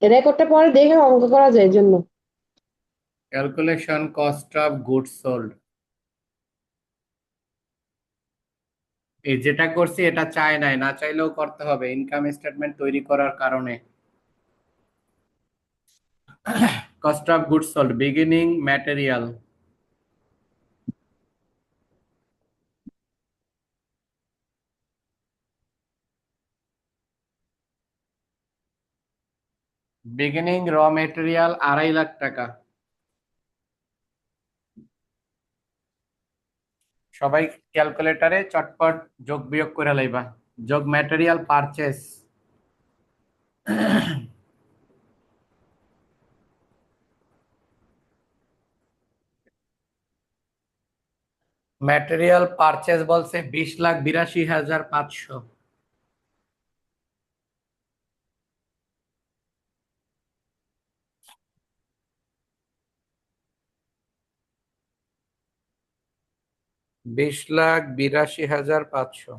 রেকর্ডটা পরে দেখে অঙ্ক করা যায় এই জন্য। Calculation cost of goods sold. এই যেটা করছি এটা চাই নাই, না চাইলেও করতে হবে ইনকাম স্টেটমেন্ট তৈরি করার কারণে। Cost of goods sold, beginning material. Beginning র মেটেরিয়াল 2.5 লাখ টাকা। সবাই ক্যালকুলেটরে চটপট যোগ বিয়োগ করে লাইবা। যোগ ম্যাটেরিয়াল পারচেস। ম্যাটেরিয়াল পারচেস বলছে 20,82,500। 20,82,500।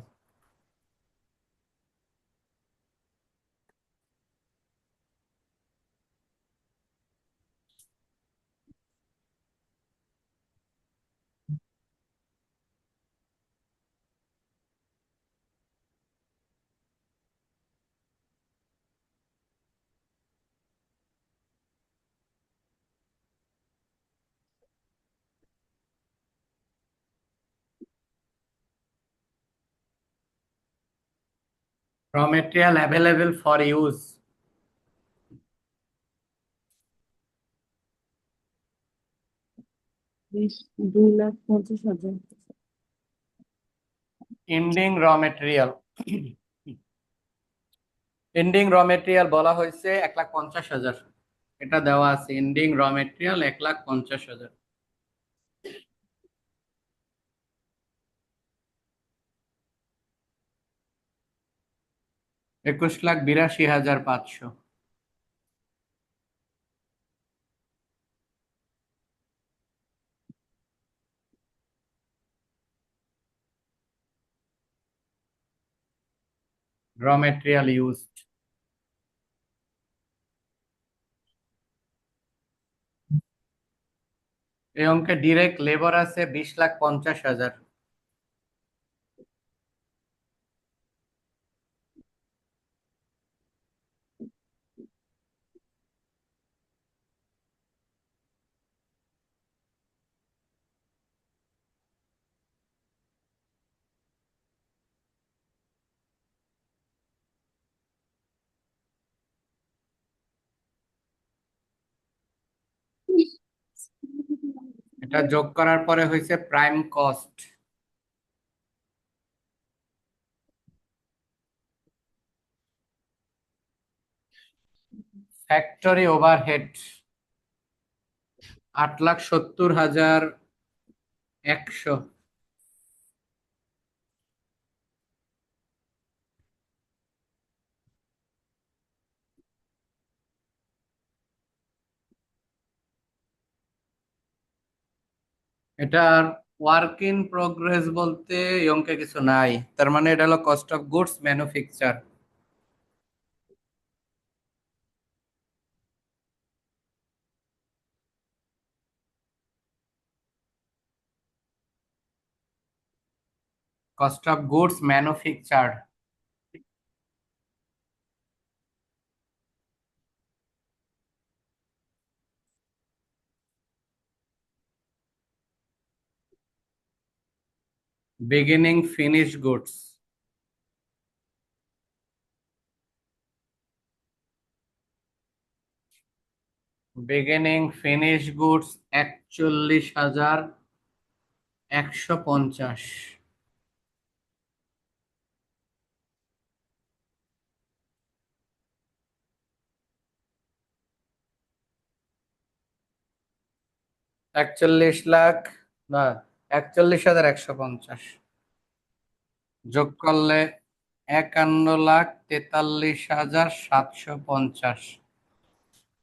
র material available for use. 2,50,000। Ending র মেটেরিয়াল। এন্ডিং র মেটেরিয়াল বলা হয়েছে 1,50,000। এটা দেওয়া আছে, এন্ডিং র মেটেরিয়াল 1,50,000। 21,82,500। র মেটেরিয়াল ইউজড। এই অঙ্কে ডিরেক্ট লেবার আছে 20,50,000। এটা যোগ করার পরে হয়েছে প্রাইম কস্ট। Factory overhead 8,70,100। এটার ওয়ার্ক ইন প্রোগ্রেস বলতে এই অঙ্কে কিছু নাই, তার মানে এটা হলো cost of goods manufacture. Cost of goods manufactured. Beginning finish goods. Beginning finish goods 41,150। 41 lakh, না, 41,150 যোগ করলে 51,43,750।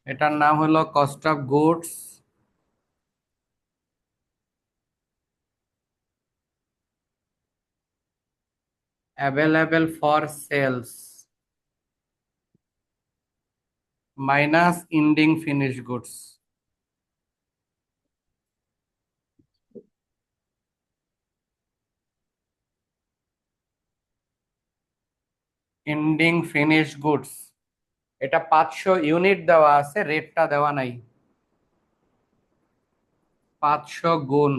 এটার নাম হলো cost of goods available for sales minus ending finish goods. Ending finish goods, এটা 500 ইউনিট দেওয়া আছে, রেটটা দেওয়া নাই। 500 গুণ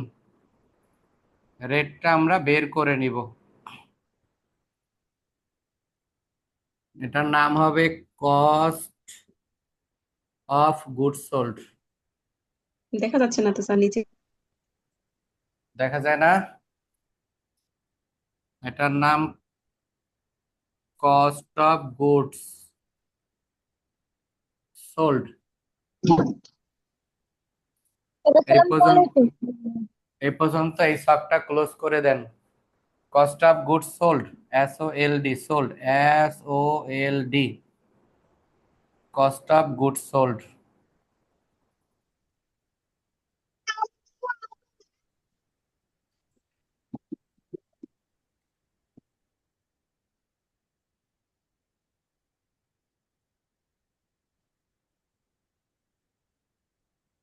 রেটটা আমরা বের করে নিব। এটার নাম হবে কস্ট অফ গুডস সোল্ড। দেখা যাচ্ছে না তো স্যার নিচে। দেখা যায় না? এটার নাম কস্ট অফ গুডস সোল্ড। এই পর্যন্ত, এই সবটা ক্লোজ করে দেন। Cost of goods sold, SOLD, sold, SOLD, cost of goods sold.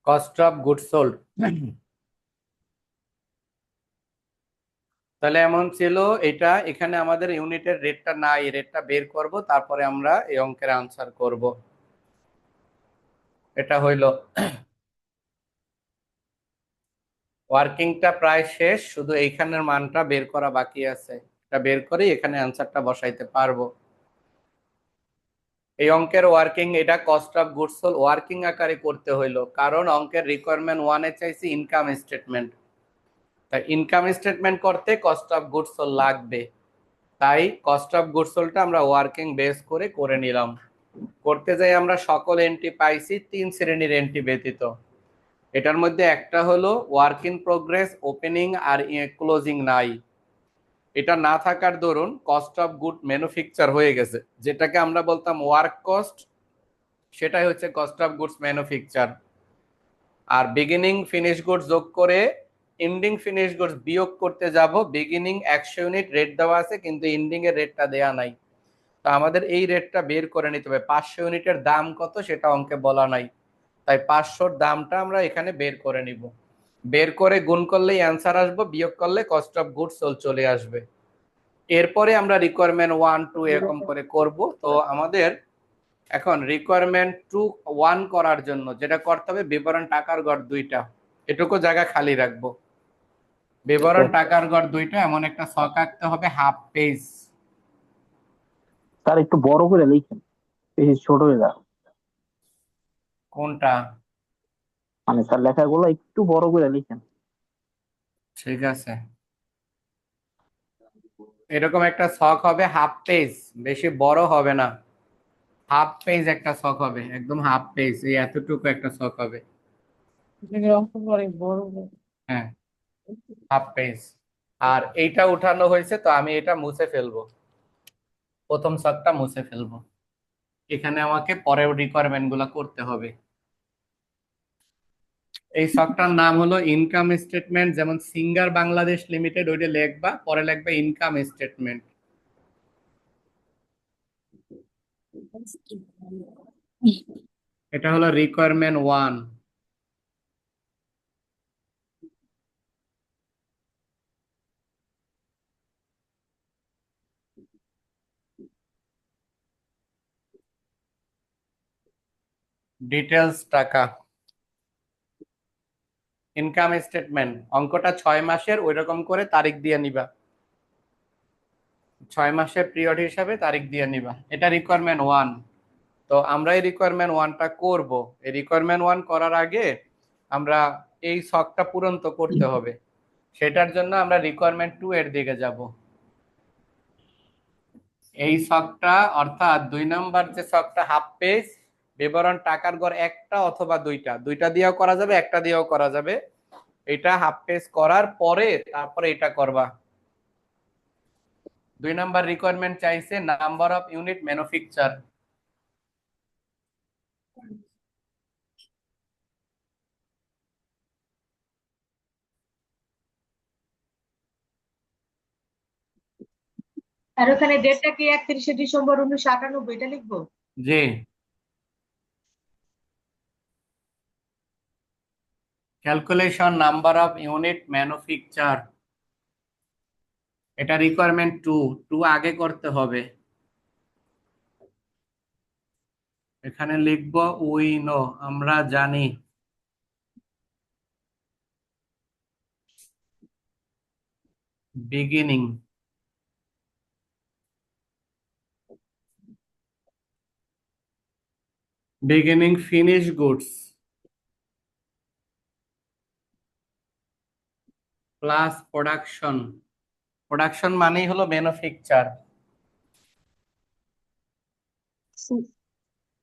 Cost of goods sold. তাহলে এমন ছিল, এটা এখানে আমাদের ইউনিটের রেটটা নাই, রেটটা বের করব, তারপরে আমরা এই অঙ্কের আনসার করব। এটা হইল ওয়ার্কিংটা প্রায় শেষ, শুধু এইখানের মানটা বের করা বাকি আছে। এটা বের করে এখানে আনসারটা বসাইতে পারবো। এই অঙ্কের ওয়ার্কিং, এটা cost of goods sold working আকারে করতে হইলো, কারণ অঙ্কের রিকোয়ারমেন্ট ওয়ানে চাইছি ইনকাম স্টেটমেন্ট। তাই ইনকাম স্টেটমেন্ট করতে কস্ট অফ গুডস সোল্ড লাগবে। তাই কস্ট অফ গুডস সোল্ডটা আমরা ওয়ার্কিং বেস করে নিলাম। করতে যাই আমরা সকল এন্ট্রি পাইছি 3 শ্রেণীর এন্ট্রি ব্যতীত। এটার মধ্যে একটা হলো ওয়ার্ক ইন প্রোগ্রেস, ওপেনিং আর ক্লোজিং নাই। এটা না থাকার দরুন কস্ট অফ গুড ম্যানুফ্যাকচার হয়ে গেছে, যেটাকে আমরা বলতাম ওয়ার্ক কস্ট, সেটাই হচ্ছে cost of goods manufacture. R beginning finish goods যোগ করে এন্ডিং ফিনিশ গুডস বিয়োগ করতে যাব। বিগিনিং 100 ইউনিট রেট দেওয়া আছে, কিন্তু এন্ডিং এর রেটটা দেওয়া নাই। তো আমাদের এই রেটটা বের করে নিতে হবে। 500 ইউনিটের দাম কত সেটা অঙ্কে বলা নাই, তাই 500-র দামটা আমরা এখানে বের করে নিব। বের করে গুণ করলেই অ্যান্সার আসবে, বিয়োগ করলে কস্ট অফ গুডস সোল্ড চলে আসবে। এরপরে আমরা রিকোয়ারমেন্ট 1, 2 এরকম করে করব। তো আমাদের এখন রিকোয়ারমেন্ট 2, 1 করার জন্য যেটা করতে হবে, বিবরণ টাকার গড় 2টা, এটুকু জায়গা খালি রাখবো। বিবরণ টাকার গড় 2টা, এমন একটা ছক আঁকতে হবে, হাফ পেজ। তার একটু বড় করে লিখেন, বেশি ছোট হয়ে যায়। কোনটা? মানে তার লেখাগুলো একটু বড় করে লিখেন। ঠিক আছে, এরকম একটা ছক হবে, হাফ পেজ, বেশি বড় হবে না। হাফ পেজ একটা ছক হবে, একদম হাফ পেজ, এই এতটুকু একটা ছক হবে। হ্যাঁ, হাফ পেজ। আর এইটা উঠানো হয়েছে, তো আমি এটা মুছে ফেলবো, প্রথম ছকটা মুছে ফেলবো। এখানে আমাকে পরের রিকোয়ারমেন্ট গুলা করতে হবে। এই ছকটার নাম হলো ইনকাম স্টেটমেন্ট, যেমন সিঙ্গার বাংলাদেশ লিমিটেড, ওইটা লিখবা, পরে লিখবা ইনকাম স্টেটমেন্ট। এটা হলো রিকোয়ারমেন্ট 1। ডিটেলস টাকা, ইনকাম স্টেটমেন্ট, অঙ্কটা 6 মাসের, ওই রকম করে তারিখ দিয়ে নিবা, 6 মাসের পিরিয়ড হিসাবে তারিখ দিয়ে নিবা। এটা রিকোয়ারমেন্ট 1। তো আমরা এই রিকোয়ারমেন্ট 1টা করব। এই রিকোয়ারমেন্ট 1 করার আগে আমরা এই ছকটা পূরণ তো করতে হবে, সেটার জন্য আমরা রিকোয়ারমেন্ট 2 এর দিকে যাব। এই ছকটা, অর্থাৎ 2 নম্বর যে ছকটা, হাফ পেজ, বিবরণ টাকার গড় একটা অথবা দুইটা, দুইটা দিয়েও করা যাবে, একটা দিয়েও করা যাবে। এটা হাফ পেজ করার পরে তারপরে এটা করবা। 2 নম্বর রিকোয়ারমেন্ট চাইছে নাম্বার অফ ইউনিট ম্যানুফ্যাকচার। আর ওখানে ডেটটা কি 31শে ডিসেম্বর 1998 এটা লিখবো? জি, calculation number of unit manufacture, এটা রিকোয়ারমেন্ট টু আগে করতে হবে। এখানে লিখবো উই নো, আমরা জানি। Beginning, beginning finish goods plus production, production মানেই হলো ম্যানুফ্যাকচার।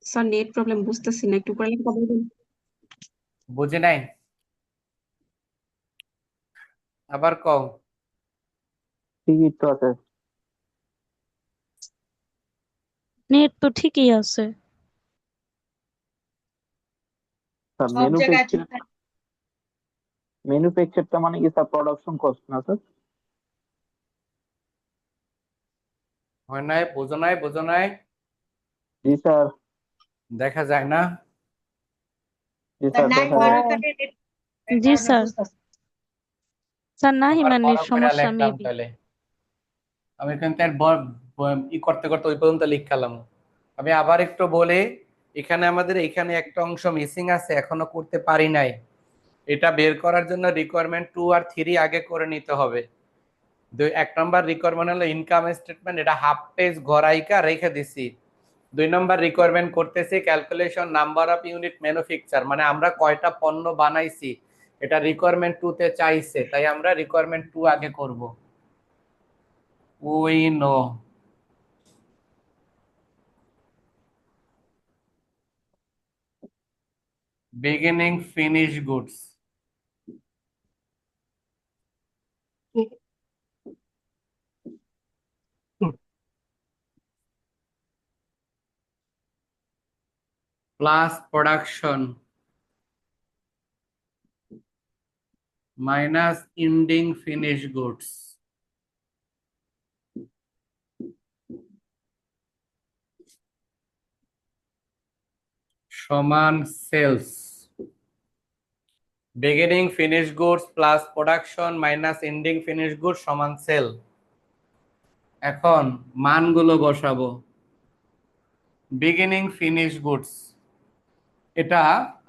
স্যার নেট প্রবলেম, বুঝতেছি না, একটু পরে কথা বলবেন। বুঝে নাই, আবার কও। ঠিকই তো আছে। নেট তো ঠিকই আছে। স্যার সব জায়গায় ঠিক ম্যানুফ্যাকচারটা মানে কি স্যার প্রোডাকশন কস্ট না স্যার? হয় নাই, বোঝো নাই, বোঝো নাই, জি স্যার, দেখা যায় না। জি স্যার দেখা যায়। জি স্যার। স্যার আবার নাহিমানের বড় করে সমস্যা লিখলাম মেবি। তাহলে, আমি কিন্তু আর ই করতে করতে ওই পর্যন্ত লিখলাম। আমি আবার একটু বলি, এখানে আমাদের এখানে একটা অংশ মিসিং আছে, এখনো করতে পারি নাই। এটা বের করার জন্য রিকোয়ারমেন্ট 2 আর 3 আগে করে নিতে হবে। এক নম্বর রিকোয়ারমেন্ট হলো ইনকাম স্টেটমেন্ট, এটা হাফ পেজ গড়াইকা রেখে দিছি। 2 নম্বর রিকোয়ারমেন্ট করতেছি calculation number of unit manufacture, মানে আমরা কয়টা পণ্য বানাইছি এটা রিকোয়ারমেন্ট 2 তে চাইছে, তাই আমরা রিকোয়ারমেন্ট 2 আগে করব। We know, beginning finish goods plus production minus ending finish goods সমান sales. Beginning finish goods plus production minus ending finish goods সমান সেল। এখন মানগুলো বসাবো। বিগিনিং ফিনিশ গুডস, এটা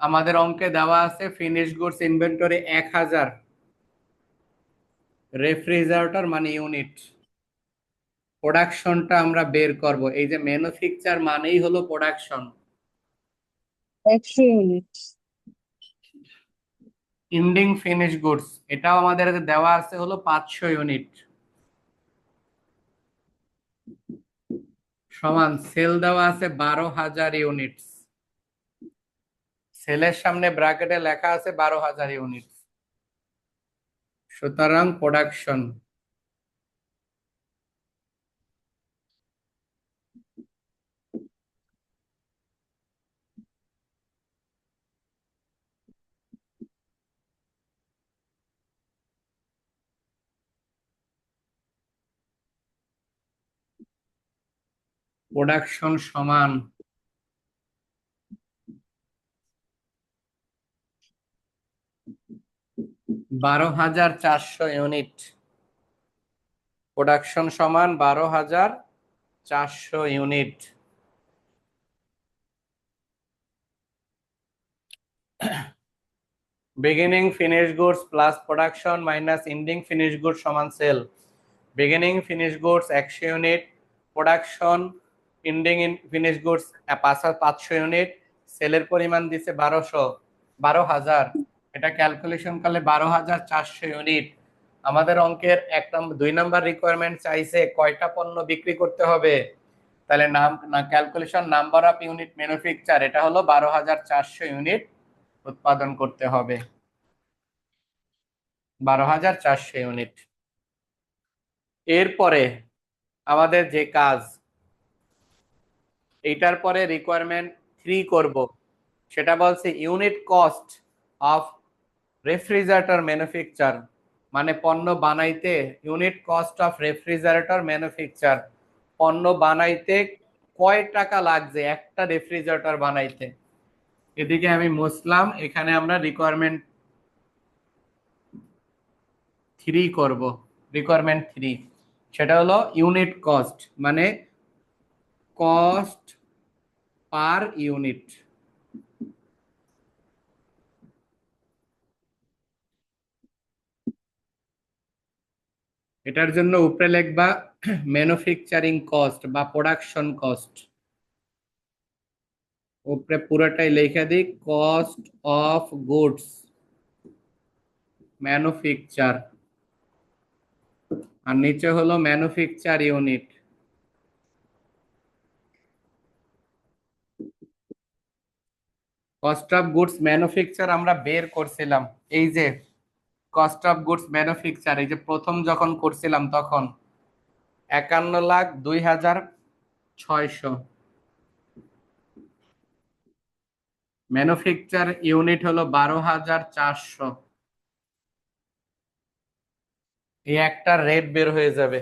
আমাদের অঙ্কে দেওয়া আছে ফিনিশ গুডস ইনভেন্টরি 1000, রেফ্রিজারেটর মানে ইউনিট। প্রোডাকশনটা আমরা বের করব, এই যে ম্যানুফ্যাকচার মানেই হলো production. 100 unit. Ending finish goods, এটাও আমাদের দেওয়া আছে হলো 500 ইউনিট, সমান সেল দেওয়া আছে 12,000 ইউনিট। সেলের সামনে ব্র্যাকেটে লেখা আছে 12,000 ইউনিট, সুতরাং প্রোডাকশন প্রোডাকশন সমান 12,400 ইউনিট। প্রোডাকশন সমান 12,400 unit. Beginning finish goods plus production minus ending finish goods সমান sale. Beginning finish goods 100 unit, production ending finish goods 500 unit, সেলের পরিমাণ দিছে 12,000, এটা ক্যালকুলেশন করলে 12,400 ইউনিট। আমাদের অঙ্কের 2 নম্বর রিকোয়ারমেন্ট চাইছে কয়টা পণ্য বিক্রি করতে হবে, তাহলে calculation number of unit manufacture, এটা হলো 12,400 ইউনিট উৎপাদন করতে হবে। 12,400 ইউনিট। এরপরে আমাদের যে কাজ, এইটার পরে রিকোয়ারমেন্ট 3 করব, সেটা বলছে unit cost of refrigerator manufacture, মানে পণ্য বানাইতে unit cost of refrigerator manufacture, পণ্য বানাইতে কয় টাকা লাগছে একটা রেফ্রিজারেটর বানাইতে। এদিকে আমি মুছলাম, এখানে আমরা রিকোয়ারমেন্ট 3 করব, রিকোয়ারমেন্ট 3, সেটা হলো ইউনিট কস্ট, মানে কস্ট পার ইউনিট। এটার জন্য উপরে লিখবা ম্যানুফ্যাকচারিং কস্ট বা প্রোডাকশন কস্ট, উপরে পুরোটাই লিখে দিই কস্ট অফ গুডস ম্যানুফ্যাকচার, আর নিচে হলো manufacture unit. Cost of goods manufacture আমরা বের করছিলাম, এই যে কস্ট অফ গুডস ম্যানুফ্যাকচার, এই যে প্রথম যখন করছিলাম তখন 51,02,600, ম্যানুফ্যাকচার ইউনিট হলো 12,400। এই একটা রেট বের হয়ে যাবে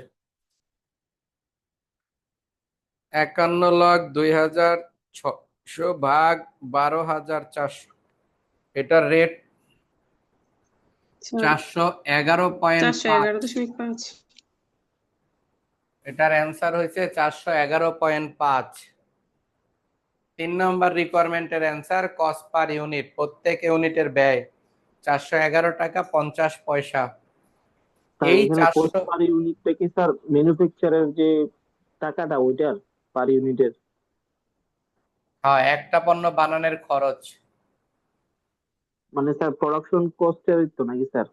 51,02,600 ভাগ 12,400, এটার রেট 411.5। 411.5। এটার অ্যান্সার হয়েছে 411.5। 3 নম্বর রিকোয়ারমেন্টের অ্যান্সার কস্ট পার ইউনিট, প্রত্যেক ইউনিটের ব্যয় 411 টাকা 50 পয়সা। স্যার এই এখানে কস্ট 400, পার ইউনিটটা কি স্যার ম্যানুফ্যাকচারের যে টাকাটা ওইটার পার ইউনিটের? হ্যাঁ, একটা পণ্য বানানোর খরচ। মানে স্যার প্রোডাকশন কস্টের তো নাকি স্যার?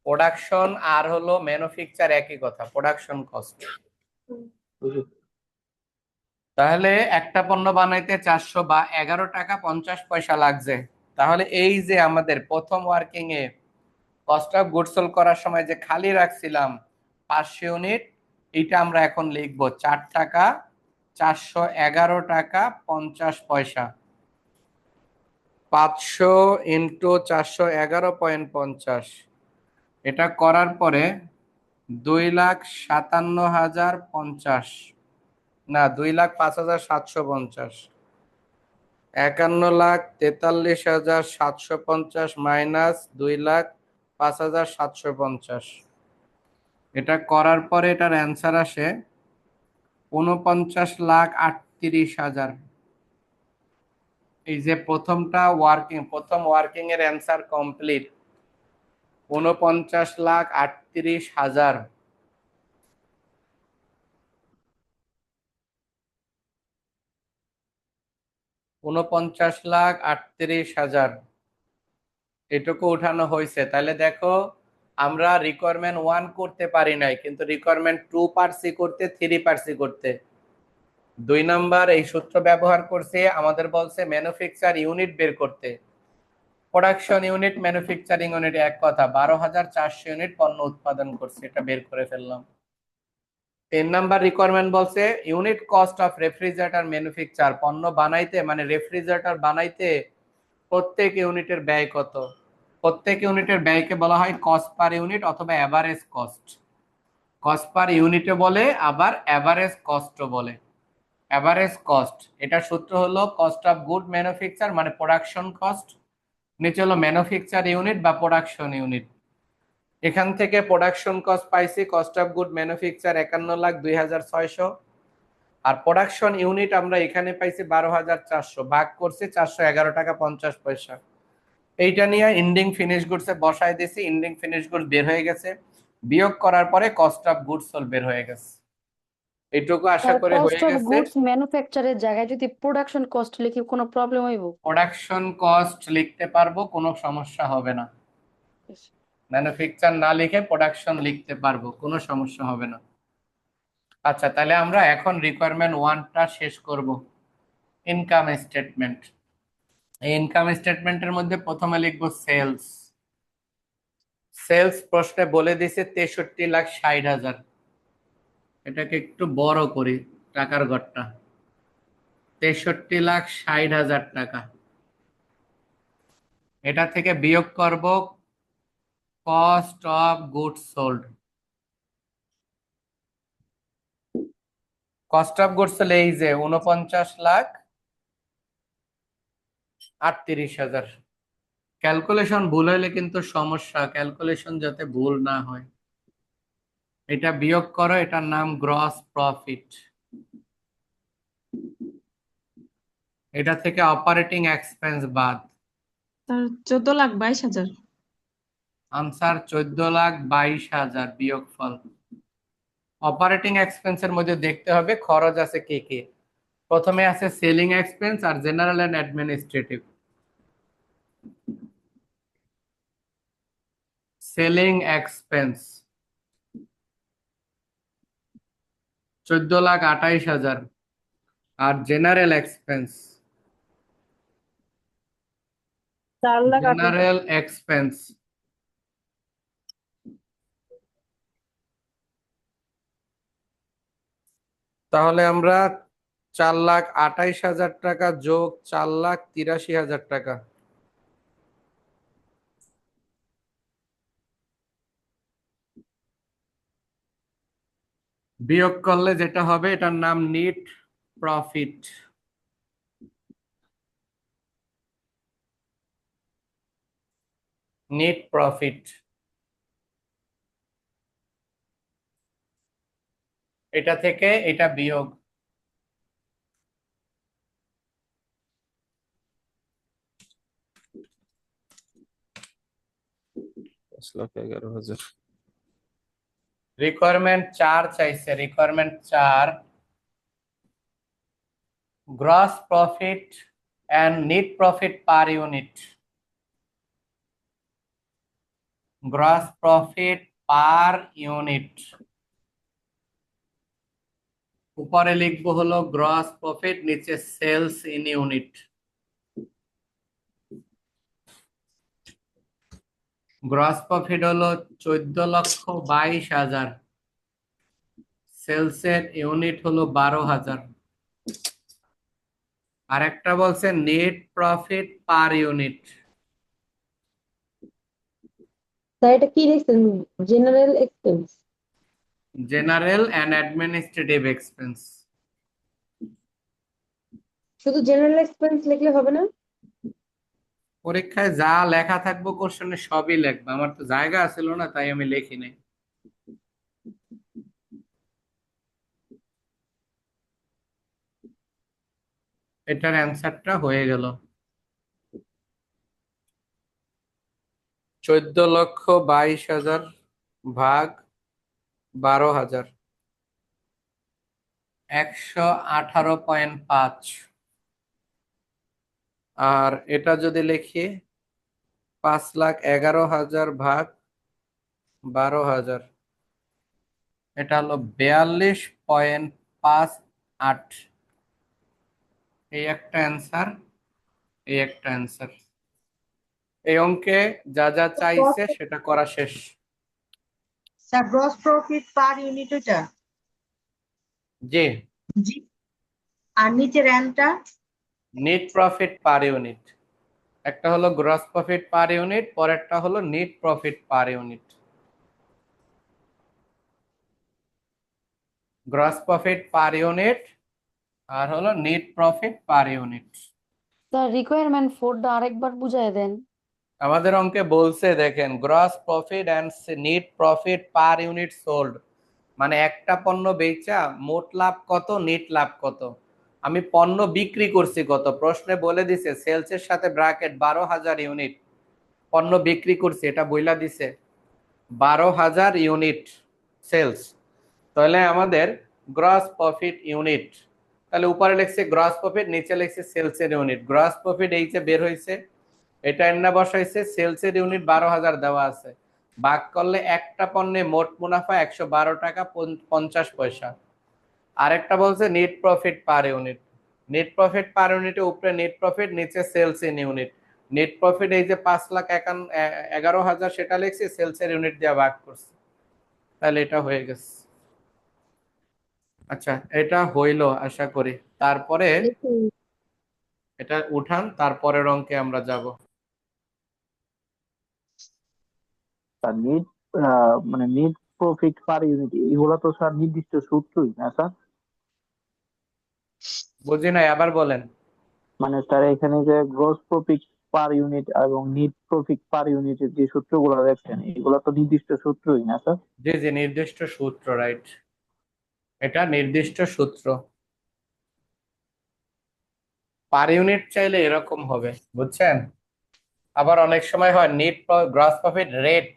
প্রোডাকশন আর হলো ম্যানুফ্যাকচার একই কথা, প্রোডাকশন কস্ট। তাহলে একটা পণ্য বানাইতে 411 টাকা 50 পয়সা লাগছে। তাহলে এই যে আমাদের প্রথম working A cost of goods sold করার সময় যে খালি রাখছিলাম 500 ইউনিট, এটা আমরা এখন লিখবো 4 টাকা 411 টাকা 50 পয়সা। 500 ইন্টু 411.50, এটা করার পরে 2,57,050, না 2,05,750, 51,43,750 মাইনাস 2,05,750, এটা করার পরে এটার অ্যান্সার আসে 49,38,000। এই যে প্রথম ওয়ার্কিং এর অ্যান্সার কমপ্লিট 49,38,000। 49,38,000 এটুকু উঠানো হয়েছে। তাহলে দেখো আমরা রিকোয়ারমেন্ট 1 করতে পারি নাই, কিন্তু রিকোয়ারমেন্ট 2 পারছি করতে, 3 পারছি করতে। 2 নাম্বার এই সূত্র ব্যবহার করছে, আমাদের বলছে ম্যানুফ্যাকচার ইউনিট বের করতে। প্রোডাকশন ইউনিট ম্যানুফ্যাকচারিং ইউনিট এক কথা, 12,400 ইউনিট পণ্য উৎপাদন করছে, এটা বের করে ফেললাম। 3 নাম্বার রিকোয়ারমেন্ট বলছে unit cost of refrigerator manufacture, পণ্য বানাইতে মানে রেফ্রিজারেটর বানাইতে প্রত্যেক ইউনিটের ব্যয় কত। প্রত্যেক ইউনিটের ব্যয়কে বলা হয় কস্ট পার ইউনিট অথবা এভারেজ কস্ট। কস্ট পার ইউনিটে বলে, আবার এভারেজ কস্টও বলে। এভারেজ কস্ট, এটা সূত্র হলো কস্ট অফ গুড ম্যানুফ্যাকচার মানে প্রোডাকশন কস্ট, নিচে হলো ম্যানুফ্যাকচার ইউনিট বা প্রোডাকশন ইউনিট। এখান থেকে প্রোডাকশন কস্ট পাইছি কস্ট অফ গুড ম্যানুফ্যাকচার 51,02,600, আর প্রোডাকশন ইউনিট আমরা এখানে পাইছি 12,400, ভাগ করছি 411 টাকা 50 পয়সা। এইটা নিয়ে ইন্ডিং ফিনিশ গুডস এ বসায় দিছি, ইন্ডিং ফিনিশ গুডস বের হয়ে গেছে, বিয়োগ করার পরে কস্ট অফ গুডস সোল্ড বের হয়ে গেছে। এটুকু আশা করে কস্ট হয়ে অফ গেছে। গুডস ম্যানুফ্যাকচারের জায়গায় যদি প্রোডাকশন কস্ট লিখি কোনো প্রবলেম হইব? প্রোডাকশন কস্ট লিখতে পারবো, কোনো সমস্যা হবে না। ম্যানুফ্যাকচার না লিখে প্রোডাকশন লিখতে পারবো, কোনো সমস্যা হবে না। আচ্ছা, তাহলে আমরা এখন রিকোয়ারমেন্ট 1টা শেষ করব, ইনকাম স্টেটমেন্ট। এই ইনকাম স্টেটমেন্টের মধ্যে প্রথমে লিখবো সেলস। সেলস প্রশ্নে বলে দিছে 63,60,000, এটাকে একটু বড় করি টাকার ঘরটা, 63,60,000 টাকা। এটা থেকে বিয়োগ করব cost of goods sold. Cost of goods sold এই যে 49,38,000, ক্যালকুলেশন ভুল হইলে কিন্তু সমস্যা, ক্যালকুলেশন যাতে ভুল না হয়। এটা বিয়োগ করো, এটার নাম গ্রস প্রফিট। এটা থেকে অপারেটিং এক্সপেন্স বাদ। স্যার 14,22,000। আনসার 14,22,000 বিয়োগফল। অপারেটিং এক্সপেন্সের মধ্যে দেখতে হবে খরচ আছে কি কি। প্রথমে আছে সেলিং এক্সপেন্স আর general and administrative. Selling expense 14,28,000, আর জেনারেল এক্সপেন্স 4,28,000। জেনারেল এক্সপেন্স তাহলে আমরা 4,28,000 টাকা যোগ 4,83,000 টাকা, বিয়োগ করলে যেটা হবে এটার নাম নিট প্রফিট। Net profit. এটা থেকে এটা বিয়োগ। রিকোয়ারমেন্ট 4 চাইছে, requirement 4 gross profit and net profit per unit. Gross profit per unit উপরে লিখবো হলো গ্রস প্রফিট, নিচে sales in unit. Gross profit হলো 14,22,000, সেলসের ইউনিট হলো 12,000। আর একটা বলছে net profit per unit. Sir এটা কি লিখছেন? General expense. General and administrative expense. শুধু জেনারেল এক্সপেন্স লিখলে হবে না? পরীক্ষায় যা লেখা থাকবো কোশ্চেনে সবই লিখবো, আমার তো জায়গা ছিল না তাই আমি লিখি নাই। এটার অ্যান্সারটা হয়ে গেল 14,22,000 ভাগ 12,000, 118.5। আর এটা যদি লিখি 5,11,000 ভাগ 12,000, এটা হলো 42.58। এই একটা অ্যান্সার, এই একটা অ্যান্সার। এই অঙ্কে যা যা চাইছে সেটা করা শেষ। Sir gross profit per unit ওটা? জি। জি। আর নিচের র্যানটা? Net profit per unit. একটা হলো গ্রস প্রফিট পার ইউনিট, পরেরটা হলো net profit per unit. Gross profit per unit আর হলো net profit per unit. Sir requirement 4টা আরেকবার বুঝায় দেন। আমাদের অঙ্কে বলছে দেখেন, gross profit and net profit per unit sold, মানে একটা পণ্য বেচা মোট লাভ কত, নেট লাভ কত। আমি পণ্য বিক্রি করছি কত, প্রশ্নে বলে দিছে সেলসের সাথে ব্র্যাকেট 12,000 ইউনিট পণ্য বিক্রি করছি, এটা বইলা দিছে 12,000 ইউনিট সেলস। তাহলে আমাদের গ্রস প্রফিট ইউনিট, তাহলে উপরে লিখছে গ্রস প্রফিট, নিচে লিখছে সেলসের ইউনিট। গ্রস প্রফিট এই যে বের হয়েছে, এটা এন্না বসাইছে, সেলসের ইউনিট 12,000 দেওয়া আছে, ভাগ করলে একটা পণ্যে মোট মুনাফা 112 টাকা 50 পয়সা। আরেকটা বলছে net profit per unit. Net profit per ইউনিটে উপরে নেট প্রফিট, নিচে sales in unit. Net profit এই যে 5,11,000 সেটা লিখছি, সেলসের ইউনিট দিয়ে ভাগ করছি, তাহলে এটা হয়ে গেছে। আচ্ছা এটা হইলো আশা করি। তারপরে এটা উঠান, তারপরের অঙ্কে আমরা যাব। স্যার নেট মানে নেট প্রফিট পার ইউনিট এগুলো তো স্যার নির্দিষ্ট সূত্রই না স্যার? বুঝি নাই, আবার বলেন। মানে স্যার এখানে যে গ্রস প্রফিট পার ইউনিট এবং নিট প্রফিট পার ইউনিটের যে সূত্রগুলো দেখছেন এগুলো তো নির্দিষ্ট সূত্রই না স্যার? যে যে নির্দিষ্ট সূত্র, রাইট, এটা নির্দিষ্ট সূত্র। পার ইউনিট চাইলে এরকম হবে, বুঝছেন? আবার অনেক সময় হয় নেট গ্রস প্রফিট রেট,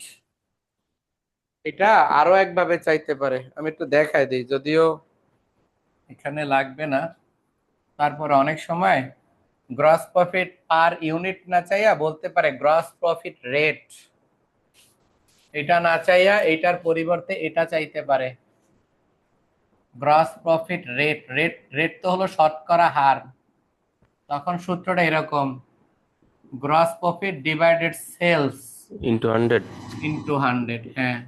এটা আরো একভাবে চাইতে পারে। আমি একটু দেখাই দিই, যদিও এখানে লাগবে না। তারপরে অনেক সময় গ্রস প্রফিট পার ইউনিট না চাইয়া বলতে পারে গ্রস প্রফিট রেট, এটা না চাইয়া এটার পরিবর্তে এটা চাইতে পারে, gross profit rate. Rate rate তো হলো শতকরা হার, তখন সূত্রটা এরকম, gross profit divided sales into 100। Into 100। হ্যাঁ,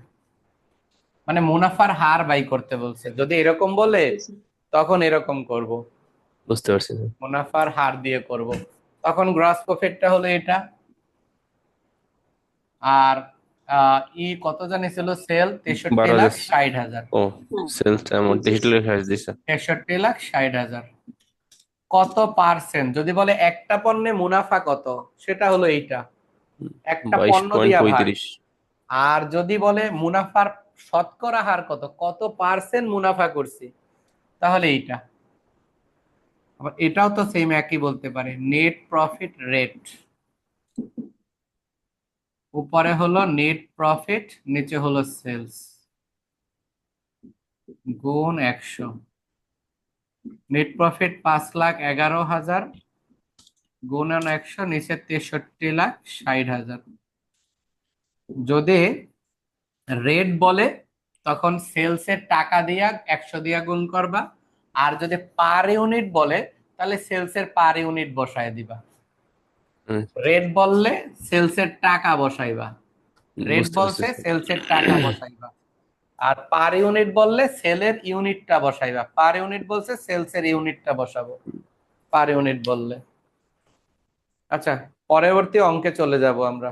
মানে মুনাফার হার বাই করতে বলছে। যদি এরকম বলে তখন এরকম করব, বুঝতে পারছি স্যার। মুনাফার হার দিয়ে করব, তখন গ্রস প্রফিটটা হলো এটা। আর কত জানিছিল? সেল 63,60,000। ও, সেলস অ্যামাউন্ট ডিজিটাল হ্যাশ দিছে। 63,60,000 কত পার্সেন্ট? যদি বলে একটা পণ্যে মুনাফা কত, সেটা হলো এইটা, একটা পণ্য দিয়া ভাগ। 22.35। আর যদি বলে মুনাফার শতকরা হার কত, কত পার্সেন্ট মুনাফা করছি, তাহলে এইটা। আবার এটাও তো সেম একই বলতে পারে, নেট প্রফিট রেট। উপরে হলো নেট প্রফিট, নিচে হলো সেলস, গুণ 100। নেট প্রফিট 5,11,000 গুণন 100, নিচে 63,60,000। যদি রেট বলে তখন সেলসের টাকা দিয়া 100 দিয়া গুণ করবা, আর যদি পার ইউনিট বলে তাহলে সেলসের পার ইউনিট বসায় দিবা। রেট বললে সেলসের টাকা বসাইবা, রেট বুঝতে পারছি বলছে স্যার। সেলসের টাকা বসাইবা। আর পার ইউনিট বললে সেলের ইউনিটটা বসাইবা, পার ইউনিট বলছে সেলসের ইউনিটটা বসাবো পার ইউনিট বললে। আচ্ছা, পরবর্তী অঙ্কে চলে যাব আমরা।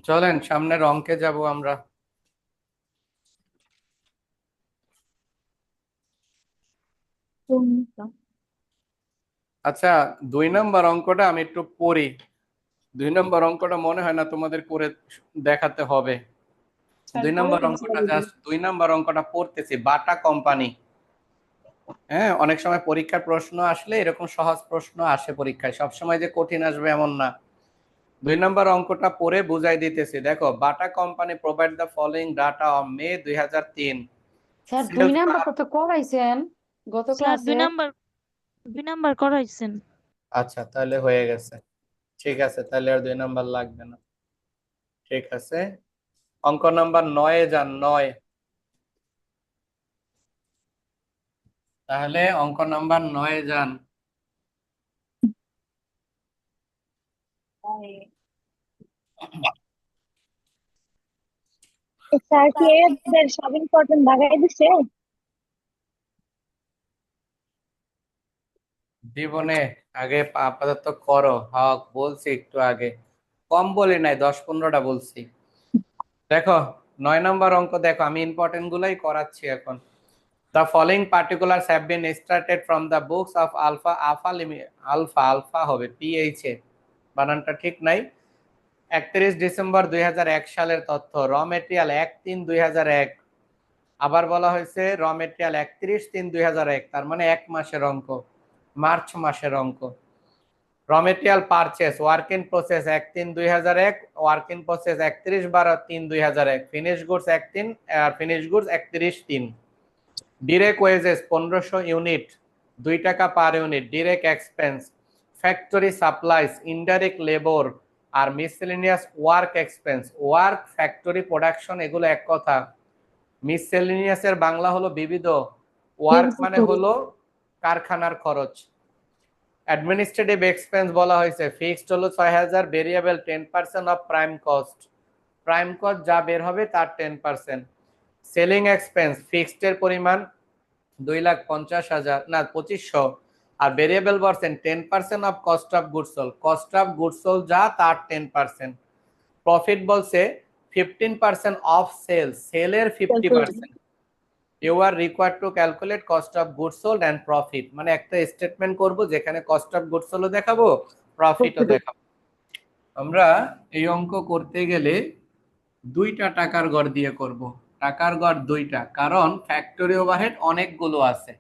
চলেন সামনের অঙ্কে যাব আমরা। আচ্ছা, 2 নম্বর অঙ্কটা আমি একটু পড়ি। 2 নম্বর অঙ্কটা মনে হয় না তোমাদের করে দেখাতে হবে। 2 নম্বর অঙ্কটা জাস্ট 2 নম্বর অঙ্কটা পড়তেছি, বাটা কোম্পানি। হ্যাঁ, অনেক সময় পরীক্ষার প্রশ্ন আসলে এরকম সহজ প্রশ্ন আসে পরীক্ষায়, সবসময় যে কঠিন আসবে এমন না। 2 নম্বর অঙ্কটা পড়ে বুঝাই দিতেছি। দেখো, Bata company provide the following data on May 2003। Sir 2 sales. নাম্বারটা তো করাইছেন গত স্যার ক্লাসে। 2 নাম্বার করাইছেন। আচ্ছা, তাহলে হয়ে গেছে, ঠিক আছে, তাহলে আর 2 নাম্বার লাগবে না। ঠিক আছে, অঙ্ক নাম্বার 9 এ যান। 9, তাহলে অঙ্ক নাম্বার 9 এ যান। স্যার কি এদের সব ইম্পর্টেন্ট লাগাই দিছে? জীবনে আগে আপাতত করো, হক বলছি একটু আগে, কম বলি নাই, 10-15টা বলছি। দেখো 9 নম্বর অঙ্ক দেখো, আমি ইম্পর্টেন্ট গুলাই করাচ্ছি এখন। The following particulars have been extracted from the books of alpha হবে PHA, বানানটা ঠিক নাই। 31 ডিসেম্বর 2001 সালের তথ্য। র মেটেরিয়াল 1/3/2001। আবার বলা হয়েছে র মেটেরিয়াল 31/3/2001, তার মানে 1 মাসের অঙ্ক, মার্চ মাসের অঙ্ক। র material purchase work in process 1/3/2001, work in process 31/12/3/2001, finish goods 1/3 আর finish goods 31/3। Direct wages 1500 unit, 2 টাকা per unit. Direct expense factory supplies, indirect labour আর miscellaneous work expense. Work, factory, production এগুলো এক কথা। মিসেলেনিয়াস এর বাংলা হলো বিবিধ। ওয়ার্ক মানে হলো কারখানার খরচ। অ্যাডমিনিস্ট্রেটিভ এক্সপেন্স বলা হয়েছে ফিক্সড হলো 6000, variable 10% of prime cost. Prime cost যা বের হবে তার 10%। সেলিং এক্সপেন্স ফিক্সড এর পরিমাণ 2,50,000 না 2500, আর ভেরিয়েবল বলছেন 10% of cost of goods sold. Cost of goods sold যা তার 10%। প্রফিট বলছে 15% অফ সেলস, সেলের 50%। You are required to calculate cost of goods sold and profit, মানে একটা স্টেটমেন্ট করব যেখানে কস্ট অফ গুডস সোল্ড দেখাবো, প্রফিটও দেখাবো। আমরা এই অঙ্ক করতে গেলে 2টা টাকার গড় দিয়ে করব। টাকার গড় 2টা, কারণ ফ্যাক্টরি ওভারহেড অনেকগুলো আছে,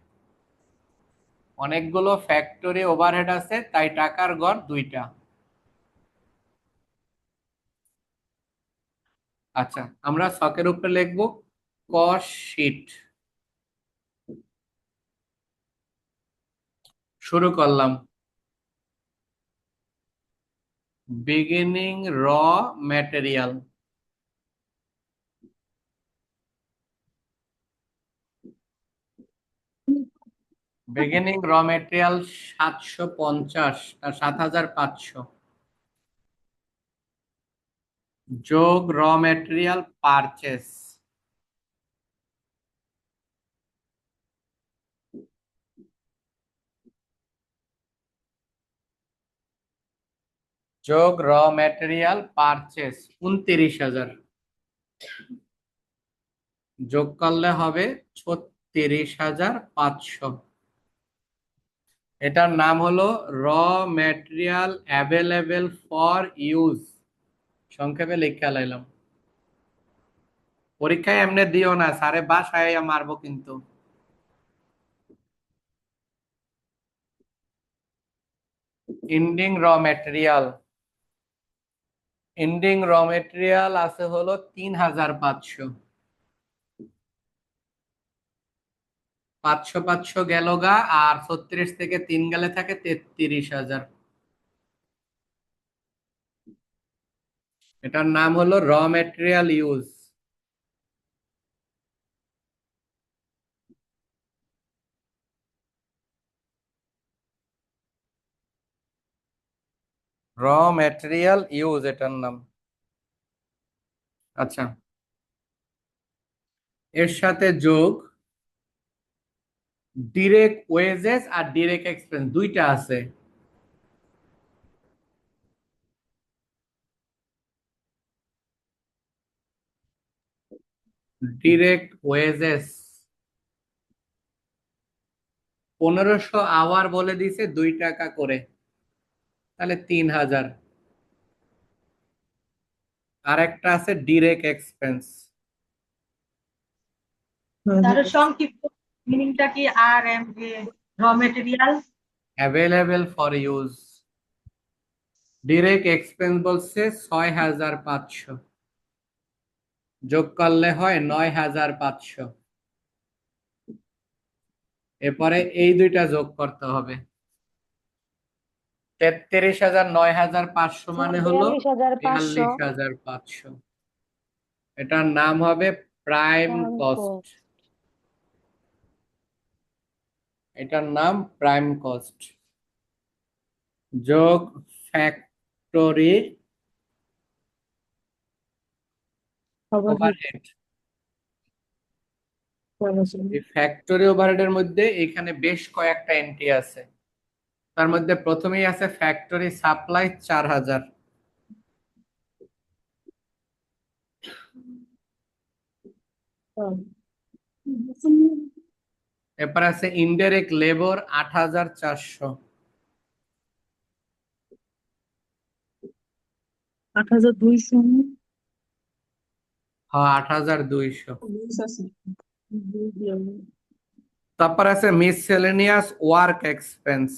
অনেকগুলো ফ্যাক্টরি ওভারহেড আছে, তাই টাকার গড় 2টা। আচ্ছা, আমরা ছকের উপরে লিখব কস্ট শিট। শুরু করলাম। বিগিনিং র ম্যাটেরিয়াল, বিগিনিং র ম্যাটেরিয়াল 750 আর 7500 যোগ র ম্যাটেরিয়াল পারচেস যোগ র ম্যাটেরিয়াল পারচেস 29,000 যোগ করলে হবে 36,500। এটার নাম হলো raw material available for use, সংক্ষেপে লিখে লাইলাম। পরীক্ষায় এমনি দিও না, সারে বাসায় মারবো কিন্তু। ইন্ডিং র ম্যাটেরিয়াল, ইন্ডিং র ম্যাটেরিয়াল আছে হলো 3,500। 500 গেল গা, আর 36 থেকে 3 গেলে থাকে 33,000। এটার নাম হলো raw material use. Raw material use এটার নাম। আচ্ছা, এর সাথে যোগ ডিরেক্ট ওয়েজেস আর ডিরেক্ট এক্সপেন্স, 2টা আছে। ডিরেক্ট ওয়েজেস 1500 আওয়ার বলে দিছে 2 টাকা করে, তাহলে 3,000। আর একটা আছে ডিরেক্ট এক্সপেন্স, তার সংক্ষিপ্ত মিনিংটা কি? আর M A raw material available for use. Direct expense বলছে 6,500, যোগ করলে হয় 9,500। এরপরে এই 2টা যোগ করতে হবে। 33,000 9,500 মানে হলো 42,500 42,500। এটার নাম হবে প্রাইম কস্ট। এটার নাম প্রাইম কস্ট যোগ ফ্যাক্টরি ওভারহেড। এই ফ্যাক্টরি ওভারহেডের মধ্যে এখানে বেশ কয়েকটা এন্ট্রি আছে। তার মধ্যে প্রথমেই আছে ফ্যাক্টরি সাপ্লাই 4,000, এরপর আছে ইনডাইরেক্ট লেবার 8,400। 8,200 হ্যাঁ 8,200। আছে। তারপর আছে miscellaneous work expense.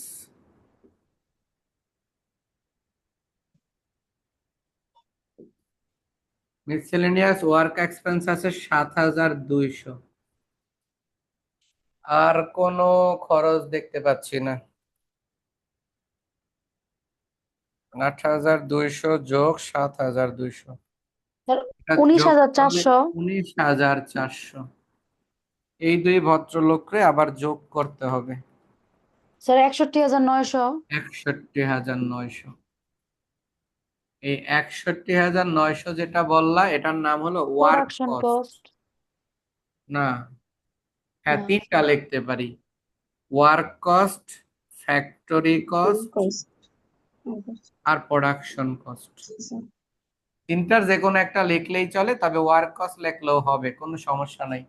Miscellaneous work expense আছে 7,200। আর কোনো খরচ দেখতে পাচ্ছি না। 8,200 যোগ 7,200, স্যার এটা যোগ করলে 19,400। 19,400। এই দুই ভদ্রলোককে আবার যোগ করতে হবে। স্যার 61,900। 61,900। এই 61,900 যেটা বললা এটার নাম হলো ওয়ার্ক প্রোডাকশন কস্ট। কস্ট। না, হ্যাঁ না, তিনটা লিখতে পারি, ওয়ার্ক কস্ট, ফ্যাক্টরি কস্ট আর প্রোডাকশন কস্ট। তিনটার যে কোনো একটা লিখলেই চলে, তবে ওয়ার্ক কস্ট লিখলেও হবে, কোনো সমস্যা নাই।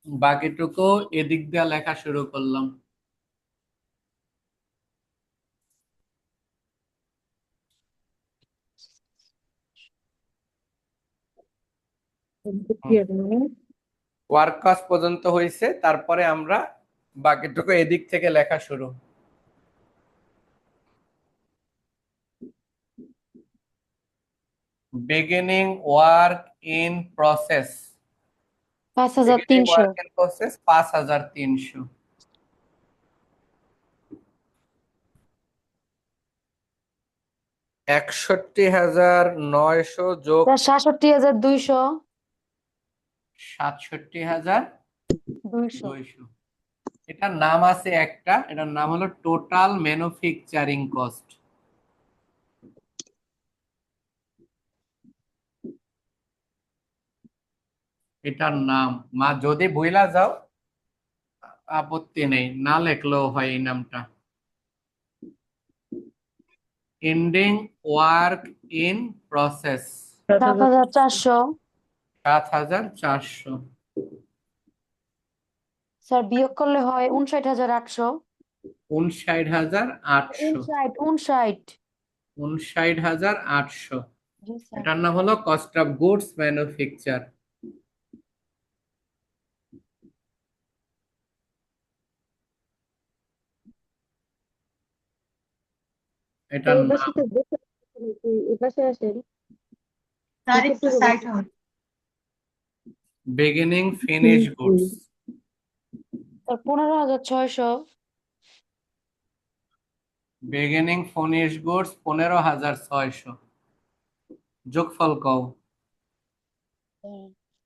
বাকিটুকু এদিক দিয়ে লেখা শুরু করলাম। ওয়ার্ক কস্ট পর্যন্ত হয়েছে, তারপরে আমরা বাকিটুকু এদিক থেকে লেখা শুরু। Beginning work in process. 5,300। Work in process 5,300। (61,900) যোগ স্যার 67,200। 67,200। এটার নাম আছে একটা, এটার নাম হলো টোটাল ম্যানুফ্যাকচারিং কস্ট। এটার নাম মা যদি ভুলা যাও আপত্তি নেই, না লেখলেও হয় এই নামটা। Ending work in process 7,400। 7,400। Sir বিয়োগ করলে হয় 59,800। 59,800। 59। 59,800। জি স্যার। এটার নাম হলো কস্ট অফ গুডস ম্যানুফ্যাকচার। এটার নাম তার একটু সাইড হবে। Beginning finish goods. Sir 15,600। Beginning finish goods 15,600। যোগফল কও।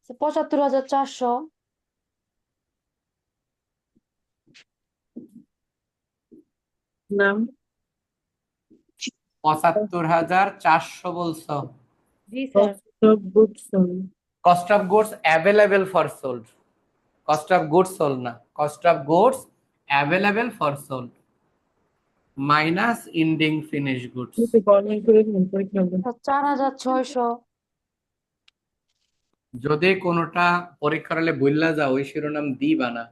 স্যার 75,400। নাম 75,400 বলছো। জি sir. Cost of goods available for sold. Cost of goods sold না, cost of goods available for sold minus ending finish goods. 4,600। যদি কোনোটা পরীক্ষার হলে বললা যাও ওই শিরোনাম দিবা না,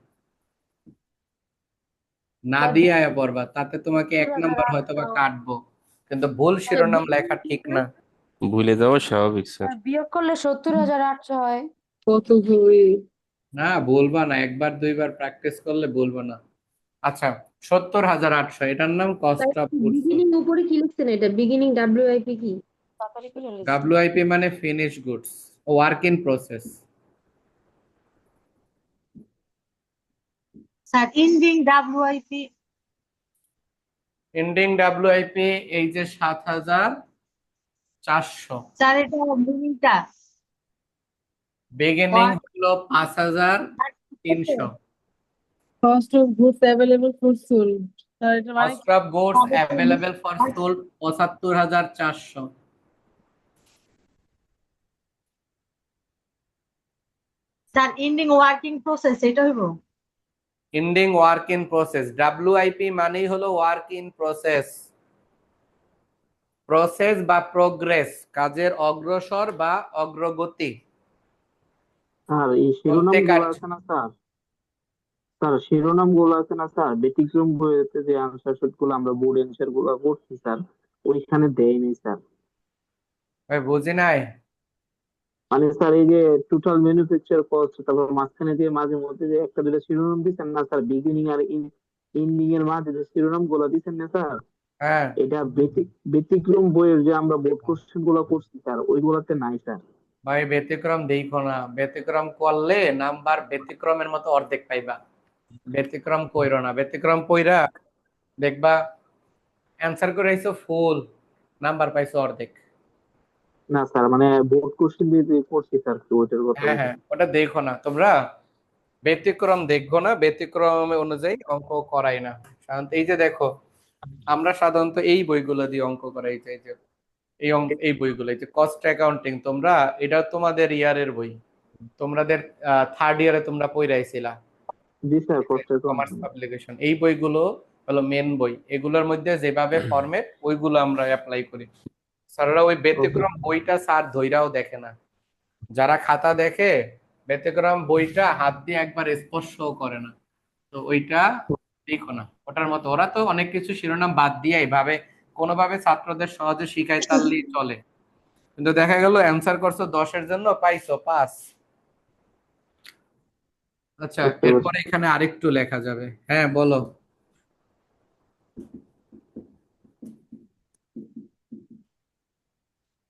না দিয়ে আয়া পড়বা, তাতে তোমাকে 1 নাম্বার হয়তো বা কাটবো, কিন্তু ভুল শিরোনাম লেখা ঠিক না। ভুলে যাওয়া স্বাভাবিক স্যার। স্যার বিয়োগ করলে 70,800 হয়। কত হবে? না বলবা না, একবার দুইবার প্র্যাকটিস করলে বলবো না। আচ্ছা 70,800, এটার নাম কস্ট অফ গুডস। উপরে কি লিখছেন এটা বিগিনিং ডাব্লিউআইপি কি? তাড়াতাড়ি করে লিখুন। ডাব্লিউআইপি মানে finish goods, work in process. Sir ending W I P. Ending W I P এই যে 7,400। স্যার এটা মিনিংটা বিগিনিং হলো 5,300। Cost of goods available for sold. Sir এটা মানে cost of goods available for sold 75,400। Sir ending working process এটা হইব। Ending work in process, W I P মানেই হলো ওয়ার্ক ইন প্রসেস। প্রসেস বা প্রোগ্রেস, কাজের অগ্রসর বা অগ্রগতি। আর এই শিরোনাম প্রত্যেক গুলো আর আছে না স্যার, স্যার শিরোনাম গুলো আছে না স্যার, ব্যতিক্রম বইয়েতে যে আনসার শিট গুলো আমরা বোর্ড অ্যান্সার গুলো করছি স্যার, ওইখানে দেয়নি স্যার। ভাই বুঝি নাই। মানে স্যার এই যে টোটাল ম্যানুফ্যাকচার কস্ট, তারপর মাঝখানে দিয়ে মাঝে মধ্যে যে একটা দুটো শিরোনাম দিচ্ছেন না স্যার, বিগিনিং আর এন্ডিং এর মাঝে যে শিরোনাম গুলো দিচ্ছেন না স্যার, হ্যাঁ এটা ব্যতিক্রম বইয়ের যে আমরা বোর্ড কোশ্চেন গুলো করছি স্যার, ওইগুলোতে নাই স্যার। ভাই, ব্যতিক্রম দেখো না, ব্যতিক্রম করলে নাম্বার ব্যতিক্রমের মতো অর্ধেক পাইবা। ব্যতিক্রম কইরো না, ব্যতিক্রম কইরা দেখবা অ্যান্সার করে আইছো ফুল, নাম্বার পাইছো অর্ধেক। না স্যার, মানে বোর্ড কোশ্চেন দিয়ে যে করছি স্যার, কি ওইটার কথা হ্যাঁ হ্যাঁ, বলছি। ওটা দেখো না তোমরা, ব্যতিক্রম দেখো না, ব্যতিক্রম অনুযায়ী অঙ্ক করাই না সাধারণত। এই যে দেখো, আমরা সাধারণত এই বইগুলো দিয়ে অঙ্ক করাই, এই যে এই বইগুলো, এই যে কস্ট অ্যাকাউন্টিং, তোমরা এটা তোমাদের ইয়ারের বই, তোমাদের থার্ড ইয়ারে তোমরা পড়াইছিলা জি স্যার, কষ্ট কম। Commerce publication. এই বইগুলো হলো মেন বই, এগুলোর মধ্যে যেভাবে ফরম্যাট ওইগুলো আমরা অ্যাপ্লাই করি। স্যাররা ওই ওকে। ব্যতিক্রম বইটা স্যার ধইরাও দেখে না, যারা খাতা দেখে ব্যতিক্রম বইটা হাত দিয়ে একবার স্পর্শও করে না, তো ওইটা দেখো না। ওটার মতো ওরা তো অনেক কিছু শিরোনাম বাদ দিয়ে এইভাবে কোনোভাবে ছাত্রদের সহজে শিখাই তারলেই চলে, কিন্তু দেখা গেল অ্যান্সার করছো 10-এর জন্য পাইছো 5। আচ্ছা, বুঝতে পারছি। এরপরে এখানে আরেকটু লেখা যাবে। হ্যাঁ বলো।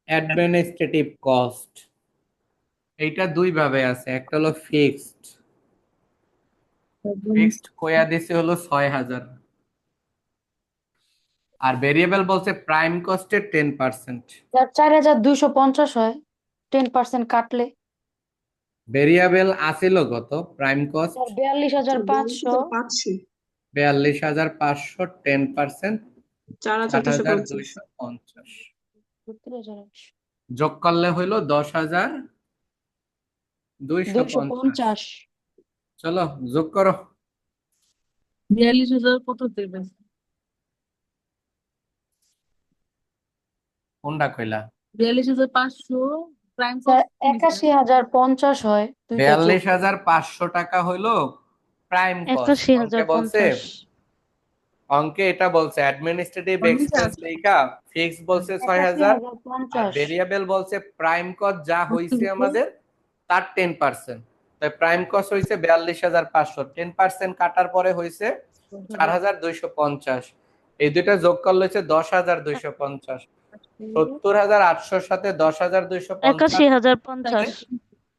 অ্যাডমিনিস্ট্রেটিভ কস্ট, এইটা দুই ভাবে আছে, একটা হলো ফিক্সড। ফিক্সড কয়া দিছে হলো 6,000, আর ভেরিয়েবল বলছে প্রাইম কস্টের 10%। 4,250 হয় 10% কাটলে। ভেরিয়েবল আসিল কত? Prime cost sir 42,500। 42,500, 10% 4,250, 32,800। যোগ করলে হইলো 10,250। 250। চলো যোগ করো। 42,000 কত দেবে? কোনটা কইলা? 42,500 প্রাইম স্যার কস্ট। 81,050 হয় দুইটা যোগ। 42,500 টাকা হইলো প্রাইম কস্ট। 81,050। অঙ্কে এটা বলছে অ্যাডমিনিস্ট্রেটিভ এক্সপেন্স লেখা, ফিক্স বলছে 6,000, আর 81,050। ভেরিয়েবল বলছে প্রাইম কস্ট যা হইছে আমাদের তার 10%। তাই প্রাইম কস্ট হইছে 42,500, 10% কাটার পরে হইছে 4,250। এই দুইটা যোগ করলে হচ্ছে 10,250। 70,800 সাথে 10,250, 81,050।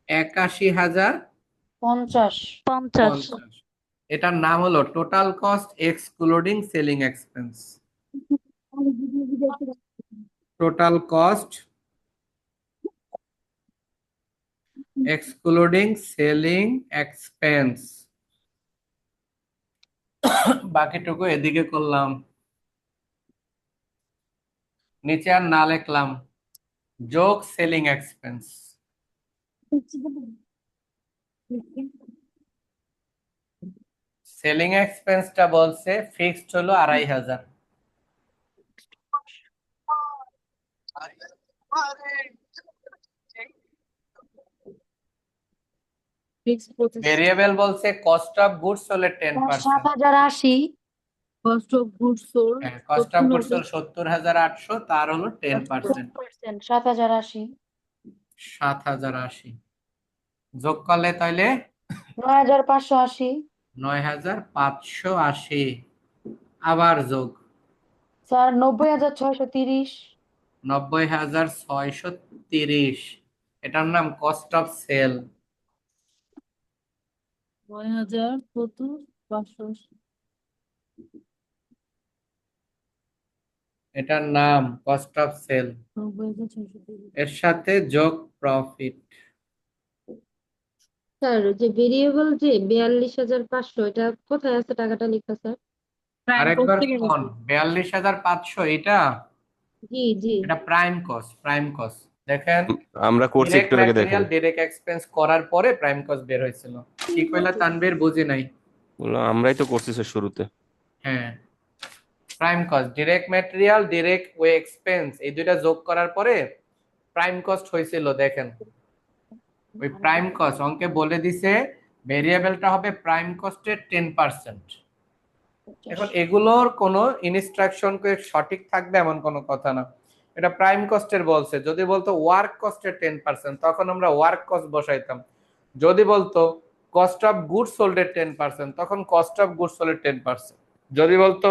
81,050। 50। এটার নাম হলো total cost excluding selling expense. Total cost excluding selling expense. বাকিটুকু এদিকে করলাম, নিচে আর না লিখলাম, যোগ সেলিং এক্সপেন্স। সেলিং এক্সপেন্সটা বলছে ফিক্সড হলো 2,500, ভেরিয়েবল বলছে কস্ট অফ গুডস হলে 10%। 7,080। কস্ট অফ গুডস সোল্ড হ্যাঁ, কস্ট অফ গুডস হল 70,800, তার হলো 10%, 7,080। 7,080। যোগ করলে তাইলে 9,580। 9,580। আবার যোগ স্যার 90,630। 90,630। এটার নাম কস্ট অফ সেল। 9,580। এটার নাম কস্ট অফ সেল, 90,630। এর সাথে যোগ প্রফিট। স্যার যে ভেরিয়েবল যে 42,500, এটা কোথায় আছে টাকাটা লেখা স্যার? প্রাইম কস্ট আরেকবার থেকে কোন? নিচ্ছি। 42,500 এটা? জি জি। এটা প্রাইম কস্ট, প্রাইম কস্ট। দেখেন, আমরা করছি, ডিরেক্ট একটু লেগে দেখেন। ম্যাটেরিয়াল ডিরেক্ট এক্সপেন্স করার পরে প্রাইম কস্ট বের হয়েছিল। কি কইলা তানভীর? বুঝি নাই। বললাম আমরাই তো করছি স্যার শুরুতে। হ্যাঁ, prime cost, direct material, direct way expense, এই দুইটা যোগ করার পরে প্রাইম কস্ট হয়েছিল। দেখেন ওই প্রাইম কস্ট অঙ্কে বলে দিছে ভেরিয়েবলটা হবে প্রাইম কস্টের 10%। এখন এগুলোর কোনো ইনস্ট্রাকশন সঠিক থাকবে এমন কোনো কথা না, এটা প্রাইম কস্টের বলছে। যদি বলতো ওয়ার্ক কস্টের 10% তখন আমরা ওয়ার্ক কস্ট বসাইতাম। যদি বলতো কস্ট অফ গুডস সোল্ডের 10% তখন কস্ট অফ গুডস সোল্ডের 10%। যদি বলতো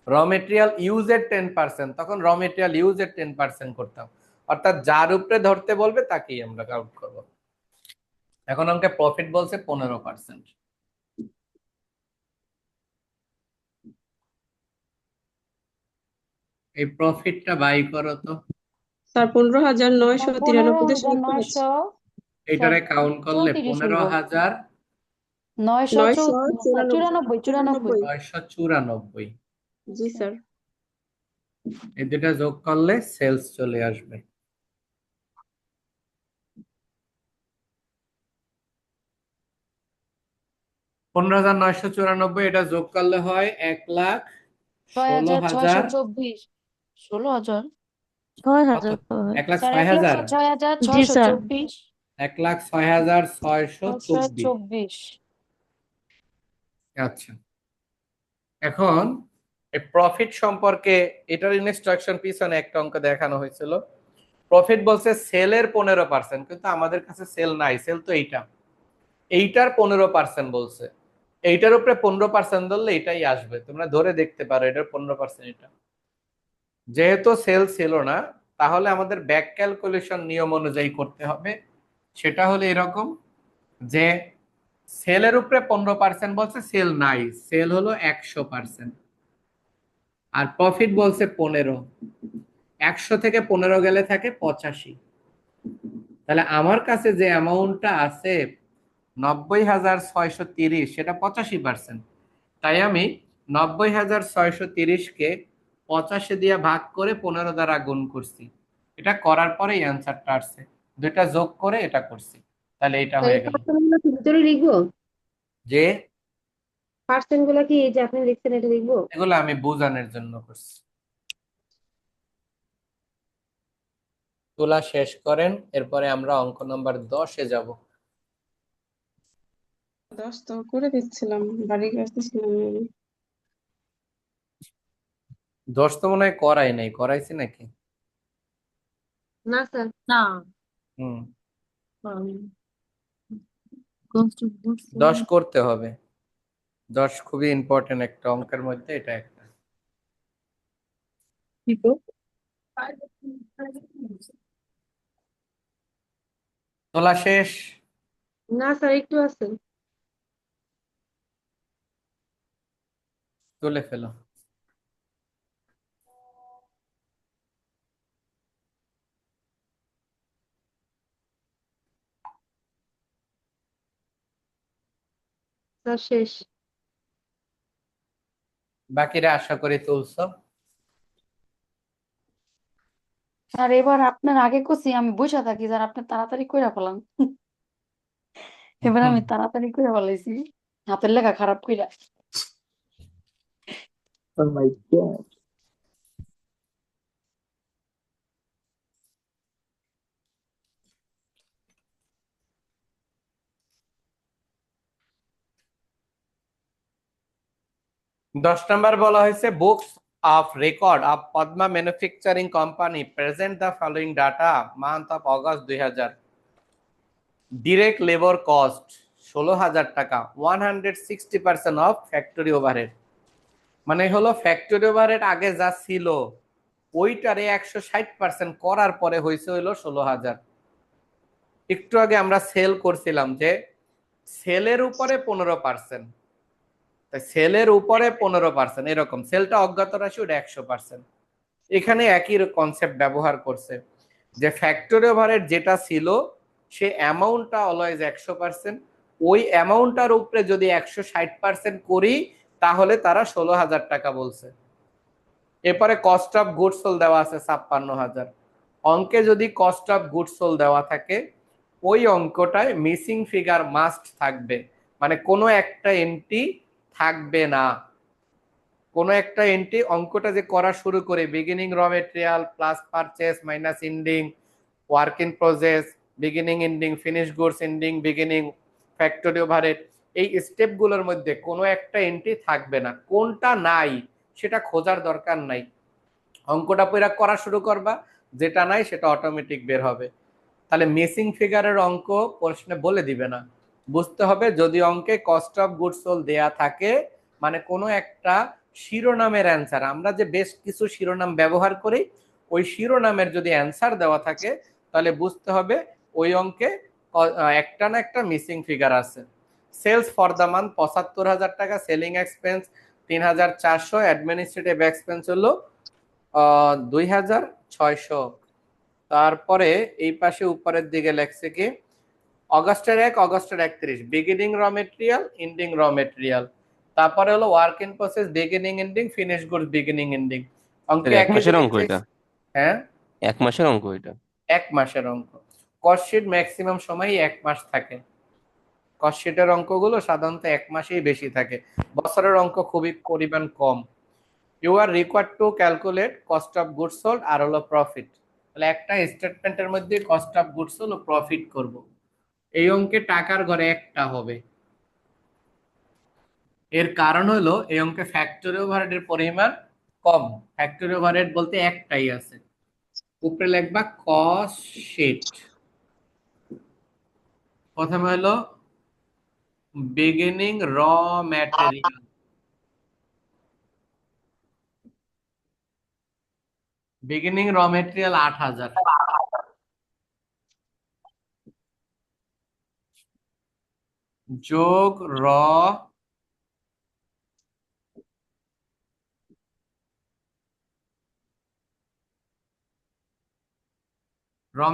র মেটেরিয়াল ইউজের 10% তখন র মেটেরিয়াল ইউজের 10% করতাম। অর্থাৎ যার উপরে ধরতে বলবে তাকেই আমরা কাউন্ট করব। এখন আমাকে প্রফিট বলছে 15%। এই প্রফিটটা বাই করো তো, স্যার 15,993 এটারে কাউন্ট করলে 15,34 994 994 জি স্যার। এই দুটা যোগ করলে সেলস চলে আসবে। $15,994 এটা যোগ করলে হয় 1,16,000। 16,000 6,000 1,06,000। জি স্যার। 6,000 1,06,624। আচ্ছা, এখন এই প্রফিট সম্পর্কে এটার ইনস্ট্রাকশন পিছনে একটা অঙ্ক দেখানো হয়েছিল। প্রফিট বলছে সেলের 15%, কিন্তু আমাদের কাছে সেল নাই, সেল তো এইটার 15% বলছে। এইটার উপরে 15% ধরলে এটাই আসবে, তোমরা ধরে দেখতে পারো এটার 15% এটা। যেহেতু সেল ছিল না তাহলে আমাদের ব্যাক ক্যালকুলেশন নিয়ম অনুযায়ী করতে হবে। সেটা হলো এরকম যে সেলের উপরে 15% বলছে, সেল নাই, সেল হলো 100%। আর প্রফিট বলছে 15, 100 থেকে 15 গেলে থাকে 85। তাহলে আমার কাছে যে অ্যামাউন্টটা আছে 90,630 সেটা 85%। তাই আমি 90,630-কে 85 দিয়ে ভাগ করে 15 দ্বারা গুণ করছি। এটা করার পরেই অ্যান্সারটা আসছে, দুইটা যোগ করে এটা করছি, তাহলে এটা হয়ে গেল। পার্সেন্টগুলো কি ভিতরে লিখবো? যে পার্সেন্টগুলো কি এই যে আপনি লিখছেন এটা লিখবো? এগুলো আমি বোঝানোর জন্য করছি। তোলা শেষ করেন, এরপরে আমরা অঙ্ক নাম্বার 10-এ যাব। 10 তো করে দিচ্ছিলাম, বাড়ি আসতেছিলাম আমি। 10 তো মনে হয় করাই নাই, করাইছি নাকি? না স্যার। না। হুম, Cost of goods 10 sold. করতে হবে। 10 খুবই ইম্পর্টেন্ট একটা অঙ্কের মধ্যে এটা একটা। তোলা শেষ? না স্যার, একটু আছে। তুলে ফেলো। স্যার শেষ। বাকিরা আশা করি তুলছো। আর এবার আপনার আগে কছি আমি বসে থাকি, যার আপনি তাড়াতাড়ি কইরা ফেলান। এবার আমি তাড়াতাড়ি কইরা ফেলাইছি, হাতের লেখা খারাপ কইরা। Oh my God. দশ নম্বর বলা হয়েছে books of record of Padma manufacturing company present the following data month of August 2000। Direct labour cost 16,000 টাকা, 160% অফ ফ্যাক্টরি ওভারহেড। মানে হলো ফ্যাক্টরি ওভারহেড আগে যা ছিল ওইটারে 160% করার পরে হয়েছে হইলো 16,000। একটু আগে আমরা সেল করছিলাম যে সেলের উপরে 15%, তাই সেলের উপরে 15%, এরকম সেলটা অজ্ঞাত রাশি ওটা 100%। এখানে একই কনসেপ্ট ব্যবহার করছে যে ফ্যাক্টরি ওভারহেড যেটা ছিল সে অ্যামাউন্টটা অলওয়েজ 100%, ওই অ্যামাউন্টটার উপরে যদি 160% করি তাহলে তারা 16,000 টাকা বলছে। এরপরে কস্ট অফ গুডস সোল্ড দেওয়া আছে 56,000। অঙ্কে যদি কস্ট অফ গুডস সোল্ড দেওয়া থাকে ওই অঙ্কটায় মিসিং ফিগার মাস্ট থাকবে, মানে কোনো একটা এন্ট্রি থাকবে না। কোনো একটা এন্ট্রি অঙ্কটা যে করা শুরু করে বিগিনিং র material plus purchase minus ending work in process beginning ending, finish goods ending beginning, factory overhead, এই স্টেপগুলোর মধ্যে কোনো একটা এন্ট্রি থাকবে না। কোনটা নাই সেটা খোঁজার দরকার নাই, অঙ্কটা পড়া করা শুরু করবা, যেটা নাই সেটা অটোমেটিক বের হবে। তাহলে মিসিং ফিগারের অঙ্ক প্রশ্নে বলে দিবে না, বুঝতে হবে যদি অঙ্কে কস্ট অফ গুডস সোল্ড দেয়া থাকে, মানে কোনো একটা শিরোনামের অ্যান্সার, আমরা যে বেশ কিছু শিরোনাম ব্যবহার করি, ওই শিরোনামের যদি অ্যান্সার দেওয়া থাকে তাহলে বুঝতে হবে ওই অঙ্কে একটা না একটা মিসিং ফিগার আছে। সেলস ফর দ্য মান্থ ৭৫,০০০ টাকা, সেলিং এক্সপেন্স ৩,৪০০, অ্যাডমিনিস্ট্রেটিভ এক্সপেন্স হলো ২,৬০০। তারপরে এই পাশে উপরের দিকে লেখছে কি অগাস্টের ১, অগাস্টের ৩১, বিগিনিং র মেটেরিয়াল, এন্ডিং র মেটেরিয়াল। তারপরে হলো work in process, beginning ending, finish goods beginning ending. অঙ্কে এক একই মাসের জিনিস অঙ্ক এটা, হ্যাঁ 1 মাসের অঙ্ক এটা। 1 মাসের অঙ্ক। কস্ট শিট ম্যাক্সিমাম সময়ই 1 মাস থাকে, কস্ট শিটের অঙ্কগুলো সাধারণত 1 মাসেই বেশি থাকে, বছরের অঙ্ক খুবই পরিমাণ কম। You are required to calculate cost of goods sold আর হলো প্রফিট। তাহলে একটা স্টেটমেন্টের মধ্যে কস্ট অফ গুডস সোল্ড ও প্রফিট করব। এই অঙ্কে টাকার ঘরে একটা হবে, এর কারণ হলো এই অঙ্কে ফ্যাক্টরি ওভারহেডের পরিমাণ কম, ফ্যাক্টরি ওভারহেড বলতে একটাই আছে। উপরে লিখবা কস্ট শিট, প্রথমে হলো বিগিনিং র ম্যাটেরিয়াল, বিগিনিং র মেটেরিয়াল ৮,০০০, যোগ র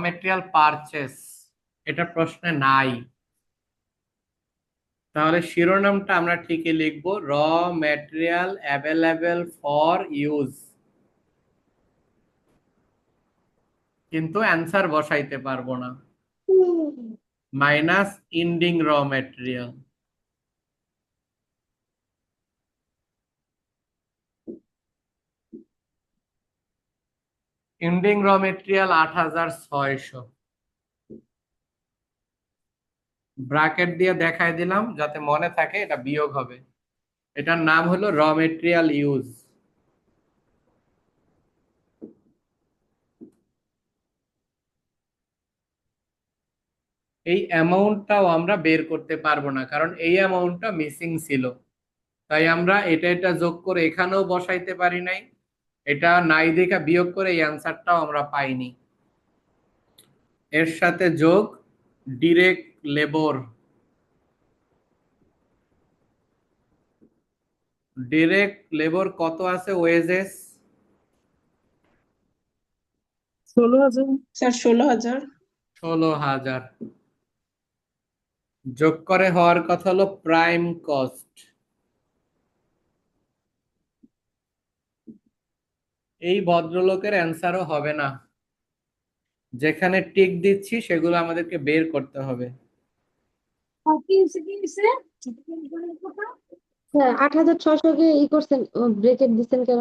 মেটেরিয়াল পারচেস, এটা প্রশ্নে নাই। তাহলে শিরোনামটা আমরা ঠিকই লিখবো র ম্যাটেরিয়াল অ্যাভেলেবেল ফর ইউজ, কিন্তু অ্যান্সার বসাইতে পারবো না, মাইনাস এন্ডিং র ম্যাটেরিয়াল। এন্ডিং র মেটেরিয়াল ৮,৬০০, ব্র্যাকেট দিয়ে দেখাই দিলাম যাতে মনে থাকে, এটা বিয়োগ হবে। এটার নাম হলো র মেটেরিয়াল ইউজ। এই অ্যামাউন্টটাও আমরা বের করতে পারবো না, কারণ এই অ্যামাউন্টটা মিসিং ছিল, তাই আমরা এটা যোগ করে এখানেও বসাইতে পারি নাই, এটা নাই দেখা বিয়োগ করে এই অ্যান্সারটাও আমরা পাইনি। এর সাথে যোগ ডিরেক্ট লেবর, ডিরেক্ট লেবর কত আছে ওয়েজেস? 16,000। স্যার 16,000। 16,০০০, যোগ করে হওয়ার কথা হলো প্রাইম কস্ট। এই ভদ্রলোকের অ্যান্সারও হবে না, যেখানে টিক দিচ্ছি সেগুলো আমাদেরকে বের করতে হবে। হ্যাঁ 8,600 কে ই করছেন, ব্রেকেট দিচ্ছেন কেন?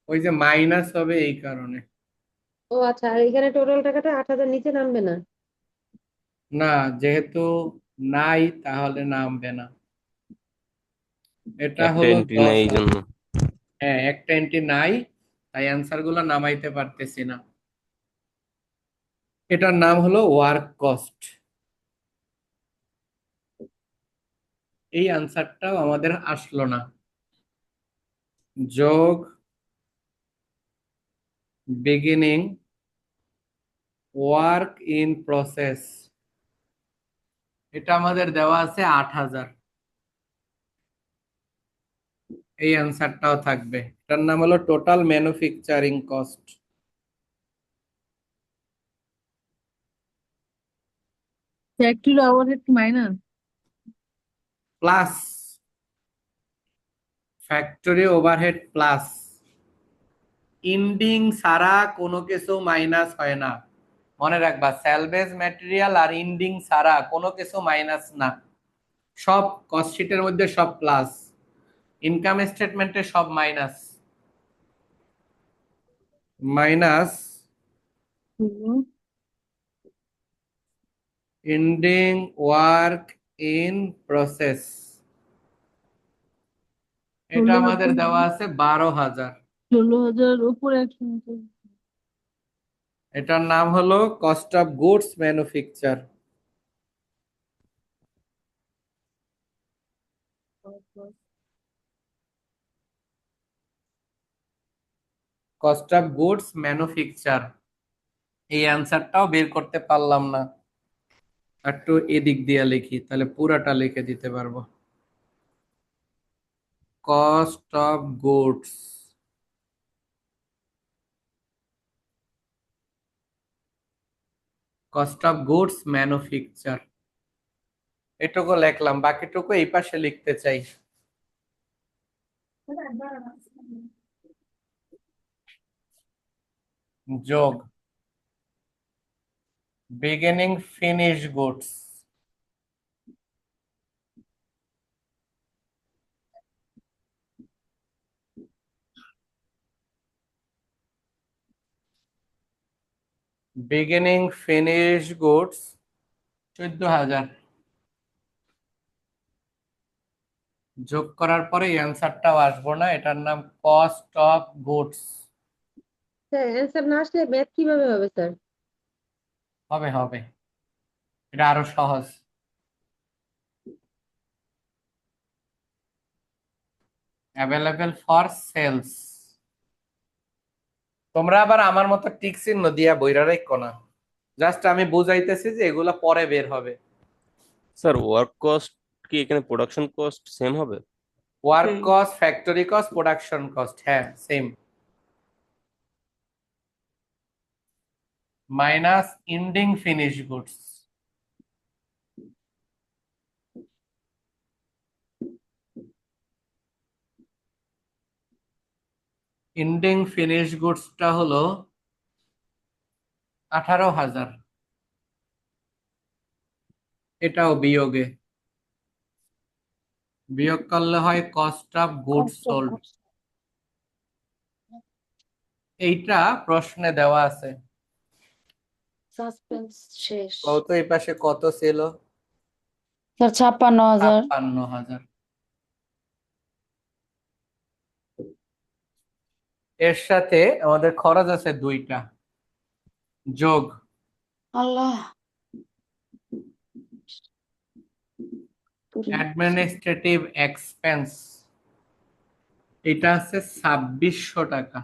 ওই যে মাইনাস হবে এই কারণে। ও আচ্ছা, আর এখানে টোটাল টাকাটা 8,000 নিচে নামবে না? না, যেহেতু নাই তাহলে নামবে না, এটা একটা হলো এন্ট্রি নেই 10,০০০। এই জন্য। হ্যাঁ একটা এন্ট্রি নাই, তাই অ্যান্সার গুলো নামাইতে পারতেছি না। এটার নাম হলো ওয়ার্ক কস্ট। এই অ্যান্সারটাও আমাদের আসলো না। যোগ বিগিনিং ওয়ার্ক ইন প্রসেস, এটা আমাদের দেওয়া আছে ৮,০০০, এই অ্যান্সারটাও থাকবে। এটার নাম হলো total manufacturing cost factory overhead minus. Plus factory overhead plus, ending ছাড়া কোনো কিছু মাইনাস হয় না, মনে রাখবা স্যালভেজ ম্যাটেরিয়াল আর এন্ডিং ছাড়া কোনো কিছু মাইনাস না, সব কস্ট শিটের মধ্যে সব প্লাস, ইনকাম স্টেটমেন্টে সব minus. Minus ending work in process, এটা 16,000 আমাদের দেওয়া আছে 12,000। 16,000 উপরে একশো। এটার নাম হলো cost of goods manufacture. Cost of goods manufacture, এই অ্যান্সারটাও বের করতে পারলাম না, একটু এদিক দিয়ে লিখি তাহলে পুরাটা লিখে দিতে পারবো। Cost of goods, cost of goods manufacture, এটুকু লিখলাম, বাকিটুকু এই পাশে লিখতে চাই। যোগ beginning finish goods, beginning finish goods 14,000। যোগ করার পরে অ্যান্সারটাও আসবো না, এটার নাম cost of goods. Sir answer না আসলে ম্যাথ কিভাবে হবে স্যার? হবে হবে, এটা আরো সহজ। অ্যাভেলেবেল ফর সেলস, তোমরা আবার আমার মতো টিক চিহ্ন দিয়া বইরা রাখো না, জাস্ট আমি বুঝাইতেছি যে এগুলা পরে বের হবে। স্যার ওয়ার্ক কস্ট কি এখানে প্রোডাকশন কস্ট সেম হবে? Work cost, factory cost, production cost, হ্যাঁ same, minus ending finish goods. Ending finish গুডসটা হলো 18,000, এটাও বিয়োগে, বিয়োগ করলে হয় cost of goods cost sold. এইটা প্রশ্নে দেওয়া আছে, সাসপেন্স শেষ। কত এই পাশে কত ছিল? স্যার 56,000। 56,000। এর সাথে আমাদের খরচ আছে 2টা, যোগ আল্লাহ, অ্যাডমিনিস্ট্রেটিভ এক্সপেন্স, এটা আছে 2,600 টাকা।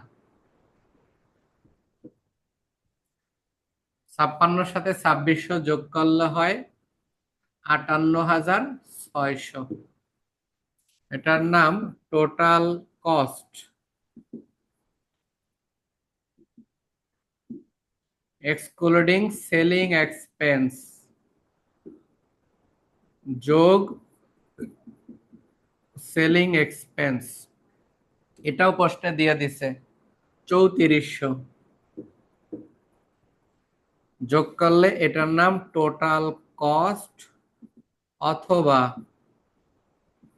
56 সাথে 2,600 যোগ করলে হয় 58,600। এটার নাম total cost excluding selling expense যোগ সেলিং এক্সপেন্স, এটাও প্রশ্নে দিয়ে দিছে 3,400, যোগ করলে এটার নাম টোটাল কস্ট অথবা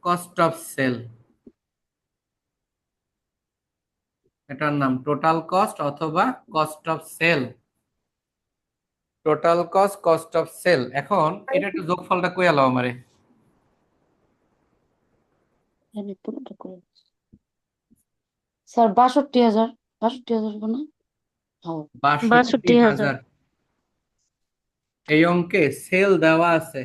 কস্ট অফ সেল। এটার নাম টোটাল কস্ট অথবা cost of sale, total cost, cost of sale. এখন এটা একটু যোগফলটা কই আলো আমারে, আমি পুরোটা করে দিচ্ছি। স্যার 62,000, 62,000 না? হ্যাঁ। 62,000। 62,000। এই অঙ্কে সেল দেওয়া আছে,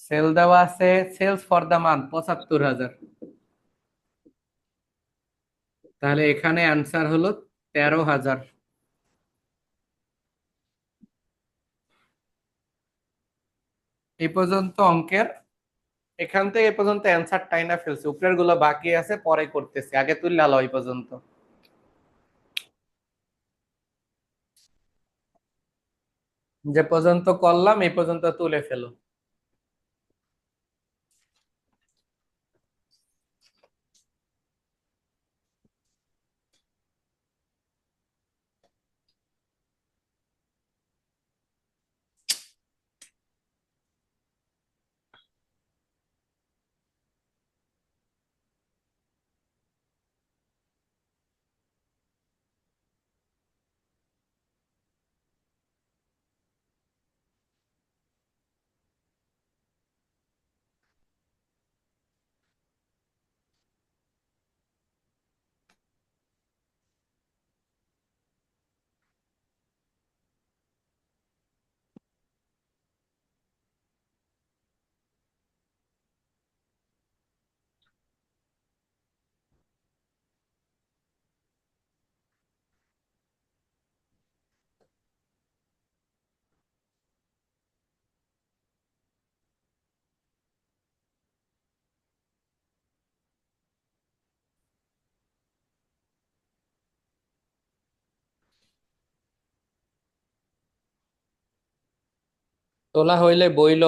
সেল দেওয়া আছে, সেলস ফর দ্য মান্থ 75,000। তাহলে এখানে অ্যান্সার হলো 13,000। এই পর্যন্ত অঙ্কের, এখান থেকে এই পর্যন্ত অ্যান্সার টাইনা ফেলছে, উপরের গুলো বাকি আছে পরে করতেছি, আগে তুললে আলো এই পর্যন্ত। যে পর্যন্ত করলাম এই পর্যন্ত তুলে ফেলো। তোলা হইলে বইল।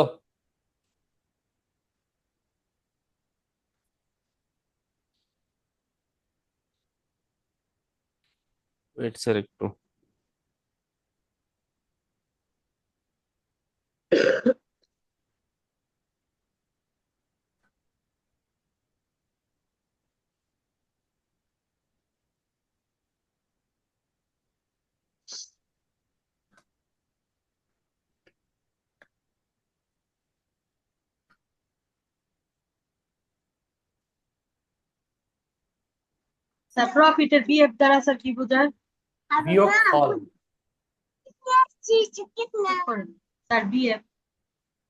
ওয়েট স্যার একটু। স্যার প্রফিটের বিএফ দ্বারা স্যার কি বোঝায়? বিয়োগফল। স্যার বিএফ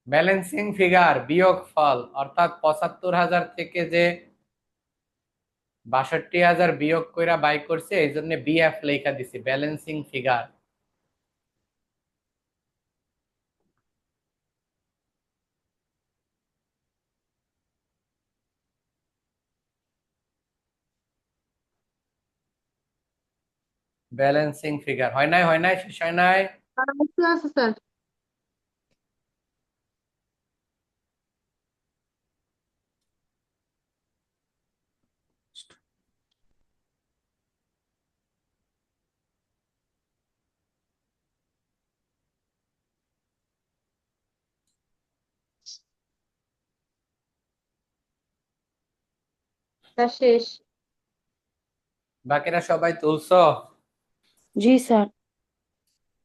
ব্যালেন্সিং ফিগার বিয়োগফল, অর্থাৎ ৭৫,০০০ থেকে যে ৬২,০০০ বিয়োগ কইরা বাই করছে, এই জন্য বিএফ লেখা দিছি, ব্যালেন্সিং ফিগার। ব্যালেন্সিং ফিগার হয় নাই, হয় নাই, শেষ হয় নাই। আরেকটু আছে স্যার। স্যার শেষ। বাকিরা সবাই তুলছো? জি স্যার।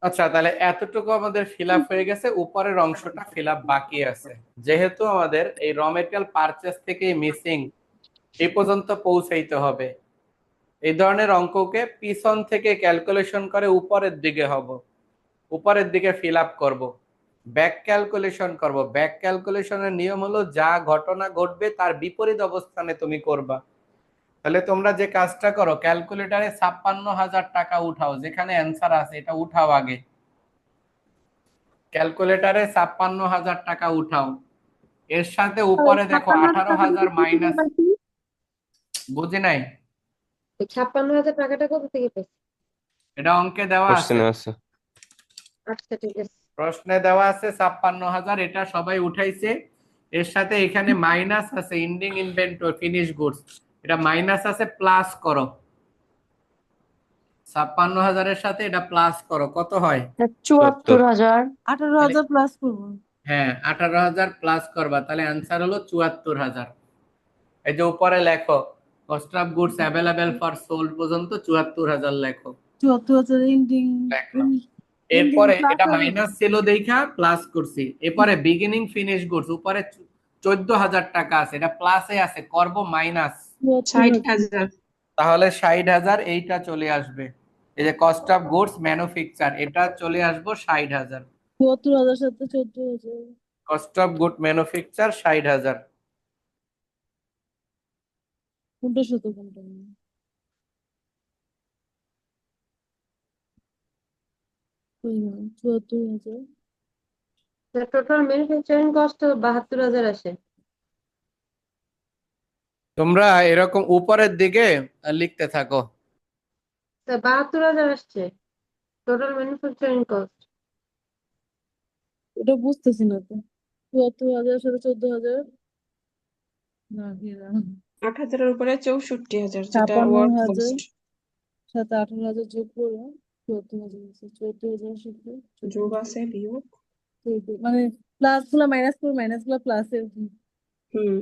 আচ্ছা, তাহলে এতটুকু আমাদের ফিল আপ হয়ে গেছে, উপরের অংশটা ফিল আপ বাকি আছে। যেহেতু আমাদের এই র মেটেরিয়াল পারচেজ থেকে মিসিং এই পর্যন্ত পৌঁছাইতে হবে, এই ধরনের অঙ্ককে পিছন থেকে ক্যালকুলেশন করে উপরের দিকে হব, উপরের দিকে ফিল আপ করবো, ব্যাক ক্যালকুলেশন করব। ব্যাক ক্যালকুলেশনের নিয়ম হলো যা ঘটনা ঘটবে তার বিপরীত অবস্থানে তুমি করবা। তাহলে তোমরা যে কাজটা করো, ক্যালকুলেটারে ৫৬,০০০ টাকা উঠাও, যেখানে অ্যান্সার আছে এটা উঠাও আগে। ক্যালকুলেটারে ৫৬,০০০ টাকা উঠাও, এর সাথে উপরে দেখো ১৮,০০০ মাইনাস। বুঝি নাই? ৫৬,০০০ টাকাটা কোথা থেকে পেয়েছি? এটা অঙ্কে দেওয়া আছে, কোশ্চেনে আছে। আচ্ছা ঠিক আছে। প্রশ্নে দেওয়া আছে ৫৬,০০০, এটা সবাই উঠাইছে। এর সাথে এখানে মাইনাস আছে, এন্ডিং ইনভেন্টরি ফিনিশ গুডস, এটা মাইনাস আছে, প্লাস করো। ৫৬,০০০ সাথে এটা প্লাস করো, কত হয়? ৭৪,০০০। 18,000 প্লাস করবো। হ্যাঁ, ১৮,০০০ প্লাস করবা, তাহলে অ্যান্সার হলো ৭৪,০০০। এই যে উপরে লেখো, cost of goods available for sold পর্যন্ত ৭৪,০০০ লেখো। 74,000 এন্ডিং লেখলাম। এরপরে এটা মাইনাস ছিল দেখা প্লাস করছি। এরপরে বিগিনিং ফিনিশ গুডস উপরে ১৪,০০০ টাকা আছে, এটা প্লাসে আছে, করব মাইনাস। 60,000 তাহলে ৬০,০০০ এইটা চলে আসবে। এই যে কস্ট অফ গুডস ম্যানুফ্যাকচার, এটা চলে আসবো ৬০,০০০। 74,000 সাথে 14,000 কস্ট অফ গুড ম্যানুফ্যাকচার ৬০,০০০। কোনটা সাথে কোনটা 74,000 টোটাল ম্যানুফ্যাকচারিং কস্ট ৭২,০০০ আসে। তোমরা এরকম উপরের দিকে লিখতে থাকো। স্যার ৭২,০০০ আসছে টোটাল ম্যানুফ্যাকচারিং কস্ট। এটা বুঝতেছি না তো। 74,000 সাথে 14,000 না ৮,০০০-এর উপরে ৬৪,০০০, যেটা ওয়ার্ক ৫৬,000 কস্ট সাথে 18,000 যোগ করে 74,000 আছে। 74,000 সাথে যোগ আছে বিয়োগ। 14 মানে প্লাস গুলা মাইনাস করে মাইনাস গুলা প্লাস এর হুম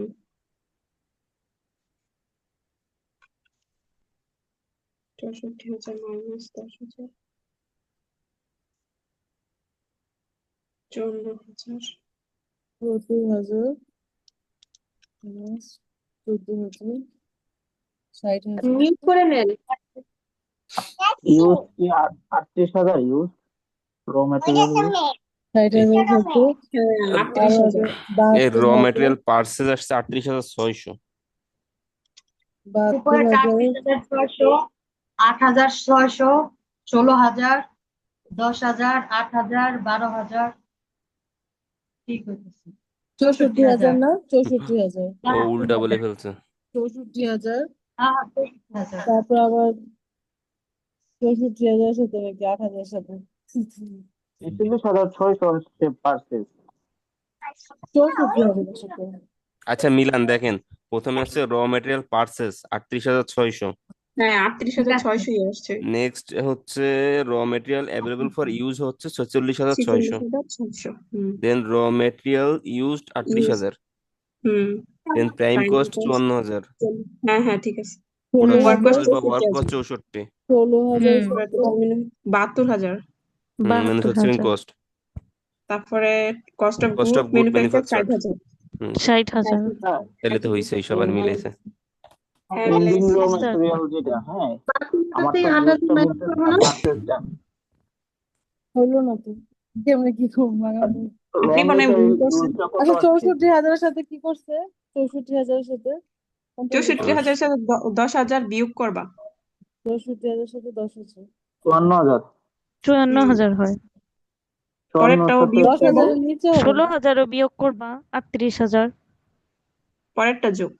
৬৪,০০০ মাইনাস ১০,০০০ ৫৪,০০০। 74,000 মাইনাস 14,000 60,000 মিউট করে নেন। ইউজ কি ৩৮,০০০ ইউজ র ম্যাটেরিয়াল 60,000 সাথে হ্যাঁ ৩৮,০০০। 12,000 এর র 72,000 মেটেরিয়াল পার্সেস আসছে ৩৮,৬০০। উপরে ৪,৬০০, ৮,৬০০, ১৬,০০০, ১০,০০০, ৮,০০০, ১২,০০০। ঠিক হইতেছে। 64,000 না 64,000 ও উল্টা বলে ফেলছে। 64,000 হ্যাঁ, ৬৪,০০০। তারপর আবার 64,000 সাথে নাকি 8,000 সাথে ৪৬,৬০০ পার্সেস। 64,000 সাথে। আচ্ছা মিলান দেখেন, প্রথমে হচ্ছে র মেটেরিয়াল পার্সেস 38,600, হ্যাঁ 38,600 আসছে। নেক্সট হচ্ছে র মেটেরিয়াল অ্যাভেলেবল ফর ইউজ হচ্ছে 46,600, 46,600 then raw material used use 38,000, hmm then prime prime cost cost 54,000, হ্যাঁ হ্যাঁ ঠিক আছে। প্রোডাকশন ওয়ার্ক কস্ট কস্ট বা ওয়ার্ক 64,000, কস্ট 64, 16,000 হুম সাথে 72,000। ম্যানুফ্যাকচারিং 72,000, কস্ট, তারপরে cost of cost good of good manufacture manufactured. 60,000। 60,000। হ্যাঁ তাহলে তো হয়েছে, সবার মিলেছে। হ্যাঁ এন্ডিং মিলাইছি। র স্যার ম্যাটেরিয়াল যেটা, হ্যাঁ আমার বাকিটাতে তো 8,000 জিনিসটা মাইনাস বলতেছে করবো না না? পারচেজটা। হইলো না তো, কেমনে কি করবো মানাবো? র আপনি মনে হয় ভুল মেটেরিয়াল করছেন। ইউজটা কত আচ্ছা, আসছে? 64,000 সাথে কি করছে? 64,000 সাথে কোনটা নিবে? 64,000 সাথে 10,000 বিয়োগ করবা। 64,000 সাথে 10,000, 54,000। 54,000 হয়। 54 পরেরটাও সাথে বিয়োগ করবো, 10,000 এর নিচে হবে না? 16,000ও বিয়োগ করবা, 38,000। পরেরটা যোগ।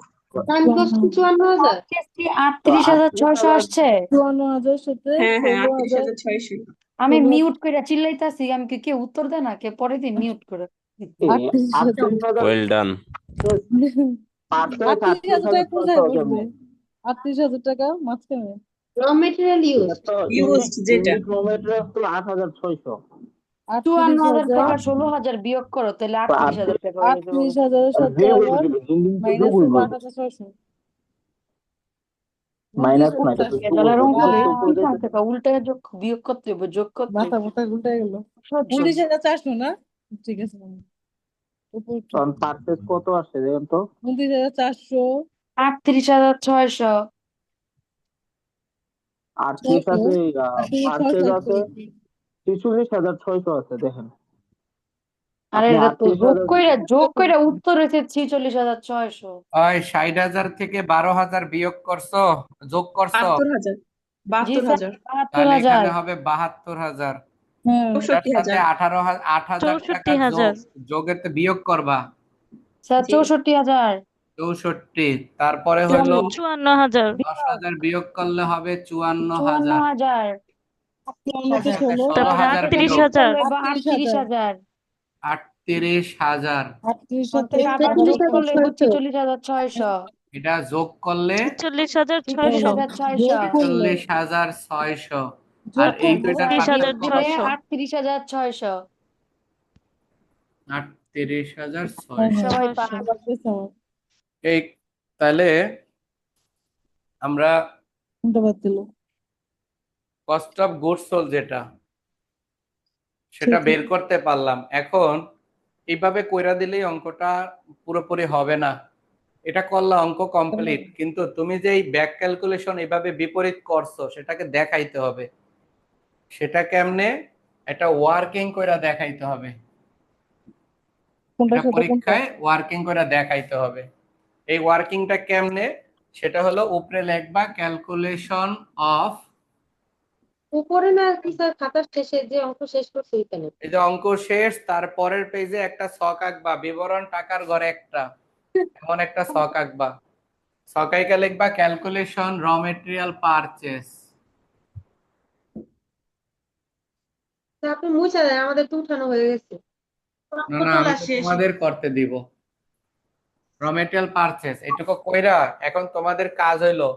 প্রাইম কস্ট কি 54,000? কি তো 38,600 38,000 আসছে? 54,000 সাথে হ্যাঁ হ্যাঁ 16,000, 38,600। আমি 16,000, মিউট করে চিল্লাইতাছি, আমি কি কেউ উত্তর দেয় না, কে পরে দিন মিউট করে। 38,000। 38,000 ওয়েল ডান। পারচেজ 38,000 টাকা কোথায় 38,600 বসবে? কেমনে? 38,000 টাকা মাঝখানে। র মেটেরিয়াল ইউজ এটা তো ইউজড যেটা ইউনিট র মেটেরিয়াল তো 8,600। 54,000 থেকে 38,000, 16,000 বিয়োগ করো, তাহলে তো 38,000 টাকা হয়ে যাবে। 38,000 এর সাথে যে আবার বলছিল ইন্ডিং তো মাইনাস যোগই করবো বলবে, 8,600। মাইনাস না, করতে এটা তো আসছে। যোগ তাহলে হচ্ছে, অঙ্ক বিয়োগ তো কি উপরে কাম যাইতেছে। থেকে উল্টায় যোগ বিয়োগ করতে হবে, যোগ করতে মাথা হবে। মাথা উল্টায় গেল। সহ্য। 29,400 না? ঠিক আছে, উপর উঠো। কারণ পারচেজ কত আসছে দেখেন তো। 29,400, 38,600। 38 আছে, 38,600 পারচেজ আছে। আছে 46,600 আছে দেখেন। আরে আপনি এটা তো যোগ 38,000 কইরা উত্তর হয়েছে 46,600। ওই 60,000 থেকে 12,000 বিয়োগ করছো, যোগ করছো, 72,000, জি স্যার, 72,000, তাহলে 72,000। এখানে হবে 72,000। হ্যাঁ, এটার সাথে 64,000। 8,000 টাকা 64,000। যোগের তো বিয়োগ করবা, স্যার জি 64,000। 64। তারপরে হলো 54,000। 10,000 বিয়োগ করলে হবে 54,000। 54,000। 54 তে 16, তারপরে 16,000 বিয়োগ 38,000। করলে বা 38,000, 38,000। 38,000। 38 ওর সাথে থেকে আবার যোগ করলে 43,600। 46,600। এটা যোগ করলে 46,600। 46,600। যোগ করলে 46,600। আর যোগ এই করলে দুইটার পার্থক্য কত? 38,600। 38,600। হ্যাঁ 38,600। হ্যাঁ, সবাই 600। পার। লাগতেছে আমার। এই তাহলে আমরা কোনটা বাদ দিল? কস্ট অফ গুডস সোল্ড যেটা, সেটা ঠিক বের আছে। করতে পারলাম। এখন এইভাবে কইরা দিলেই অঙ্কটা পুরোপুরি হবে না, এটা করলে অঙ্ক কমপ্লিট, কিন্তু তুমি যে এই ব্যাক ক্যালকুলেশন এভাবে বিপরীত করছো সেটাকে দেখাইতে হবে। সেটা কেমনে? এটা ওয়ার্কিং কইরা দেখাইতে হবে, কোনটার এটা সাথে কোনটা? পরীক্ষায় ওয়ার্কিং কইরা দেখাইতে হবে। এই ওয়ার্কিংটা কেমনে? সেটা হলো উপরে লিখবা ক্যালকুলেশন অফ, উপরে না কি স্যার খাতার শেষে যে অঙ্ক শেষ করছে ওইখানে? এই যে অঙ্ক শেষ তার পরের পেজে একটা ছক আঁকবা, বিবরণ টাকার ঘরে একটা এমন একটা ছক আঁকবা, ছক আঁকা লিখবা ক্যালকুলেশন র মেটেরিয়াল পারচেস। তা আপনি মুছে দেন, আমাদের তো উঠানো হয়ে গেছে। না অঙ্ক না, আমি তোলা তো শেষ। তোমাদের করতে দিব। র মেটেরিয়াল পারচেস এটুকু কইরা এখন তোমাদের কাজ হইলো,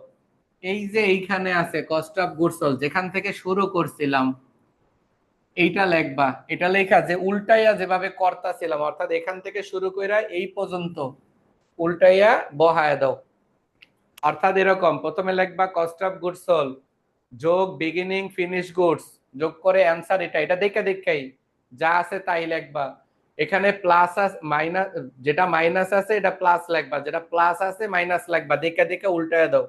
এই যে এইখানে আছে কস্ট অফ গুডস সোল্ড, যেখান থেকে শুরু করছিলাম এইটা লেখবা। এটা লেখা যে উল্টাইয়া যেভাবে করতাছিলাম, অর্থাৎ এখান থেকে শুরু কইরা এই পর্যন্ত উল্টাইয়া বহায় দাও। অর্থাৎ এরকম প্রথমে লিখবা কস্ট অফ গুডস সোল্ড যোগ বিগিনিং ফিনিশ গুডস যোগ করে অ্যানসার এটা, এটা দেখে দেখাই যা আছে তাই লিখবা। এখানে প্লাস আছে মাইনাস, যেটা মাইনাস আছে এটা প্লাস লিখবা, যেটা প্লাস আছে মাইনাস লিখবা, দেখে দেখে উল্টায়া দাও।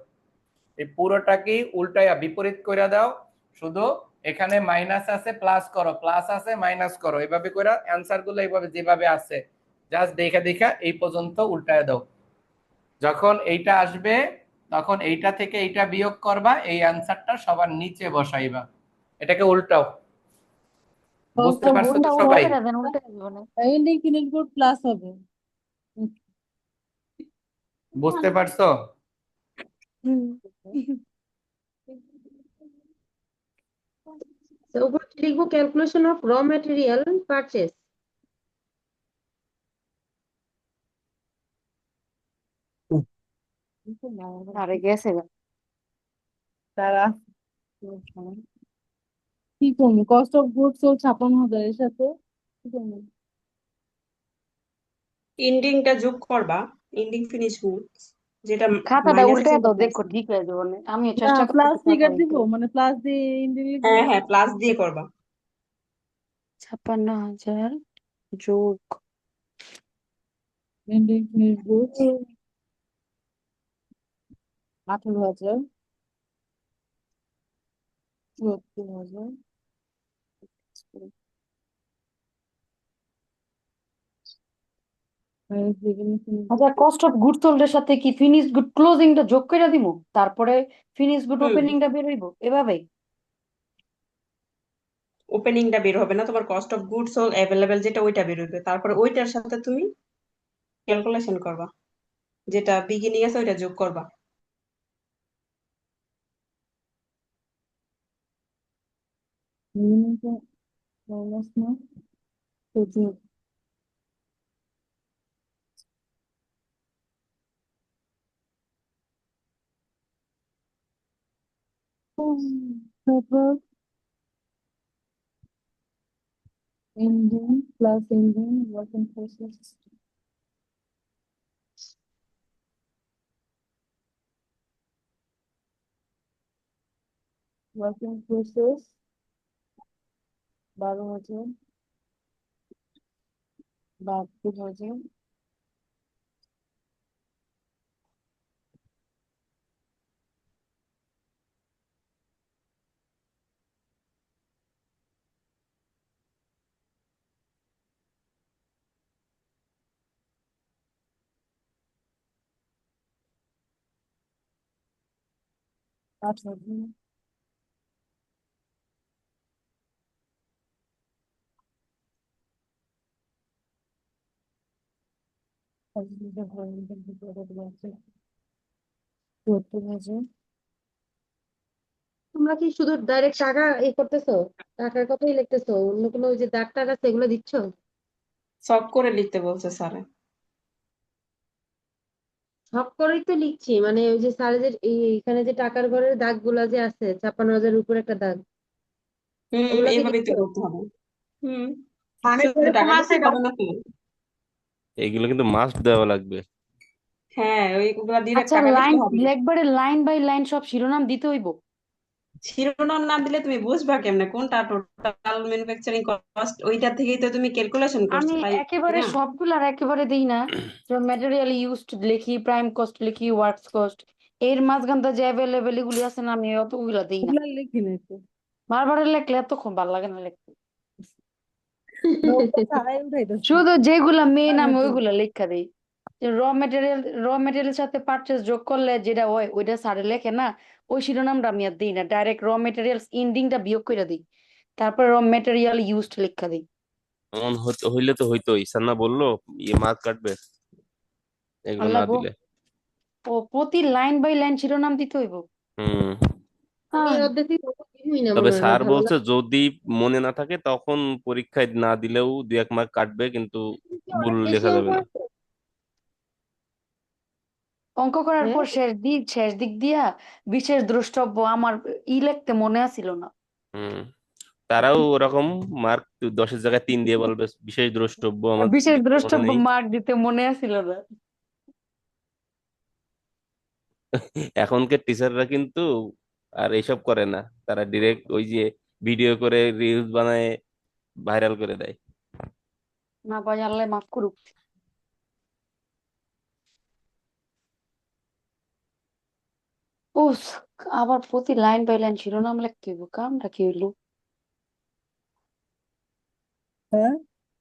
এই পুরোটাকেই উল্টায়া বিপরীত করে দাও, শুধু এখানে মাইনাস আছে প্লাস করো, প্লাস আছে মাইনাস করো, এইভাবে করে অ্যানসার গুলো এইভাবে যেভাবে আছে জাস্ট দেখে দেখে এই পর্যন্ত উল্টায়া দাও। যখন এইটা আসবে তখন এইটা থেকে এইটা বিয়োগ করবা, এই অ্যানসারটা সবার নিচে বসাইবা। এটাকে উল্টাও। বুঝতে পারছো তো সবাই? উল্টে দেন, উল্টে দেবো না। এন্ডিং ফিনিশ গুড প্লাস হবে। বুঝতে পারছো? তো উপরে লিখবো ক্যালকুলেশন অফ র ম্যাটেরিয়াল পারচেস। আরে গেছে গা। তারা কি করবো, কস্ট অফ গুডস সোল্ড 56,000 এর সাথে কি করবো? এন্ডিংটা যোগ করবা, এন্ডিং ফিনিশ গুডস, যেটা খাতাটা মাইনাসে উল্টে চলে দাও, দেখো গেছে। ঠিক হয়ে যাবে না। আমিও না, চেষ্টা প্লাস করতেছি খাতা ফিগার দিব, উল্টে। মানে প্লাস দিয়ে ইন্ডিং লিখবো। হ্যাঁ হ্যাঁ, প্লাস দিয়ে করবা। 56,000 যোগ ending finish goods 18,000, 74,000 minus beginning finish আচ্ছা, কস্ট অফ গুড সোল্ডের সাথে কি ফিনিশ গুড ক্লোজিংটা যোগ করে দিব, তারপরে ফিনিশ গুড হুম, ওপেনিংটা বের হইব এভাবে? ওপেনিংটা বের হবে না, তোমার cost of goods sold available যেটা ওইটা বের হবে, তারপরে ওইটার সাথে তুমি ক্যালকুলেশন করবা, যেটা বিগিনিং আছে ওইটা যোগ করবা। বিগিনিংটা মাইনাস না, তো যোগ। তারপর ending plus ending working process, working process 12,000, 72,000, আট হাজার, সত্তর হাজার। তোমরা কি শুধু ডাইরেক্ট টাকা করতেছো, টাকার কথাই লিখতেছো, অন্য কোনো ওই যে দাগ টাগ আছে এগুলো দিচ্ছ? সব করে লিখতে বলছে স্যারে। সব করেই তো লিখছি, মানে ওই যে স্যারের যে এখানে যে টাকার ঘরের দাগ গুলা যে আছে 56,000 উপর একটা দাগ, ওগুলা কি এভাবেই তো দিচ্ছ? করতে হবে। হুম, মানে শুধু যেরকম টাকা আছে লিখলে হবে না তো। এইগুলো কিন্তু মাস্ট দেওয়া লাগবে। হ্যাঁ, ওইগুলা ডিরেক্ট আচ্ছা, টাকা লাইন লিখলে হবে না। একবারে লাইন বাই লাইন সব শিরোনাম দিতে হইব? শিরোনাম না দিলে তুমি বুঝবা কেমনে কোনটা টোটাল ম্যানুফ্যাকচারিং কস্ট, ওইটা থেকেই তো তুমি ক্যালকুলেশন আমি করছো, তাই একেবারে না? সবগুলার একেবারে দিই না। ম্যাটেরিয়াল ইউজড লিখি, প্রাইম কস্ট লিখি, ওয়ার্কস কস্ট, এর মাঝখানটা যে অ্যাভেলেবেল এগুলি আছে না, আমি অতগুলা দিই না। ওগুলা লিখি নাই তো, বারবার লিখলে এত খুব ভালো লাগে না লিখতে। নোটটা ছাড়াই উঠাইতেছি। শুধু যেগুলা মেইন পানি আমি তো ওইগুলা লেখা দিই। র মেটেরিয়াল সাথে পারচেজ যোগ করলে যেটা হয় ওইটা স্যারে লেখে না, ওই শিরোনামটা আমি আর দিই না, ডাইরেক্ট র মেটেরিয়ালস ইন্ডিংটা বিয়োগ করে দিই, তারপর র মেটেরিয়াল ইউজড লেখা দিই। এমন হইলে তো হইতোই, স্যার না বললো মার্ক কাটবে এগুলো না আল্লাহ গো, দিলে। ও প্রতি লাইন বাই লাইন শিরোনাম দিতে হইব? হুম। আমি হ্যাঁ। অর্ধেক কিছুই না তবে মনে হয়, আমার স্যার ভালো বলছে লাগে। যদি মনে না থাকে তখন পরীক্ষায় না দিলেও 2-1 মার্ক কাটবে, কিন্তু ভুল অনেক বেশি লেখা অঙ্ক যাবে না। আছে। অঙ্ক করার হ্যাঁ, পর শেষ দিক দিয়া বিশেষ দ্রষ্টব্য আমার লিখতে মনে আসিল না। হুম। তারাও ওরকম মার্ক 10-এর জায়গায় 3 দিয়ে বলবে বিশেষ দ্রষ্টব্য আমার বিশেষ লিখতে মনে দ্রষ্টব্য নেই। মার্ক দিতে মনে আসিল না। এখনকার টিচাররা কিন্তু আর এইসব করে না, তারা ডিরেক্ট ওই যে ভিডিও করে রিলস বানায় ভাইরাল করে দেয়। না ভাই, আল্লাহ মাফ করুক। ও, আবার প্রতি লাইন বাই লাইন শিরোনাম লিখতে হইব, কামটা কি হইলো? হ্যাঁ,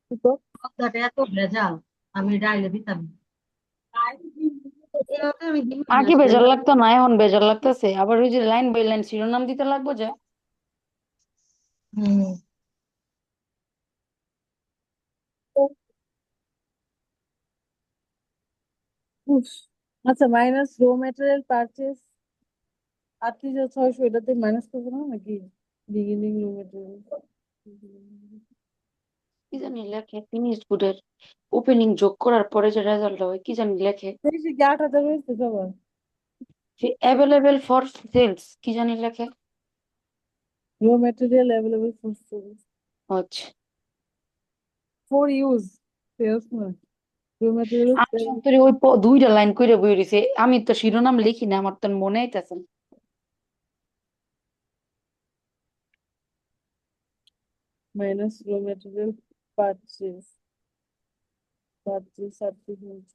কি তো কথাটা এত ভেজাল, আমি ডাইলে দিতাম না। এভাবে আমি দিই না আগে আসলে, বেজার আমি লাগতো না, এখন বেজার লাগতেছে, আবার ওই যে লাইন বাই লাইন শিরোনাম দিতে লাগবো যে। হুম। উফ। আচ্ছা, মাইনাস র ম্যাটেরিয়াল পারচেস 38,600, এটাতে মাইনাস করবো না নাকি? বিগিনিং র ম্যাটেরিয়াল কি জানি লেখে ফিনিশড গুডের ওপেনিং যোগ করার পরে যে রেজাল্ট হয় কি জানি লেখে। বেশি কি 8,000 হয়েছে সবার? অ্যাভেলেবেল ফর সেলস কি জানি লেখে। Raw material available for sales. আচ্ছা For use. Sales না। Raw material আমি অন্তরে ওই দুইটা লাইন কইরা বই রইছে, আমি তো শিরোনাম লিখি না, আমার তো মনে আইতাছে না। minus raw material purchase. Purchase certificate.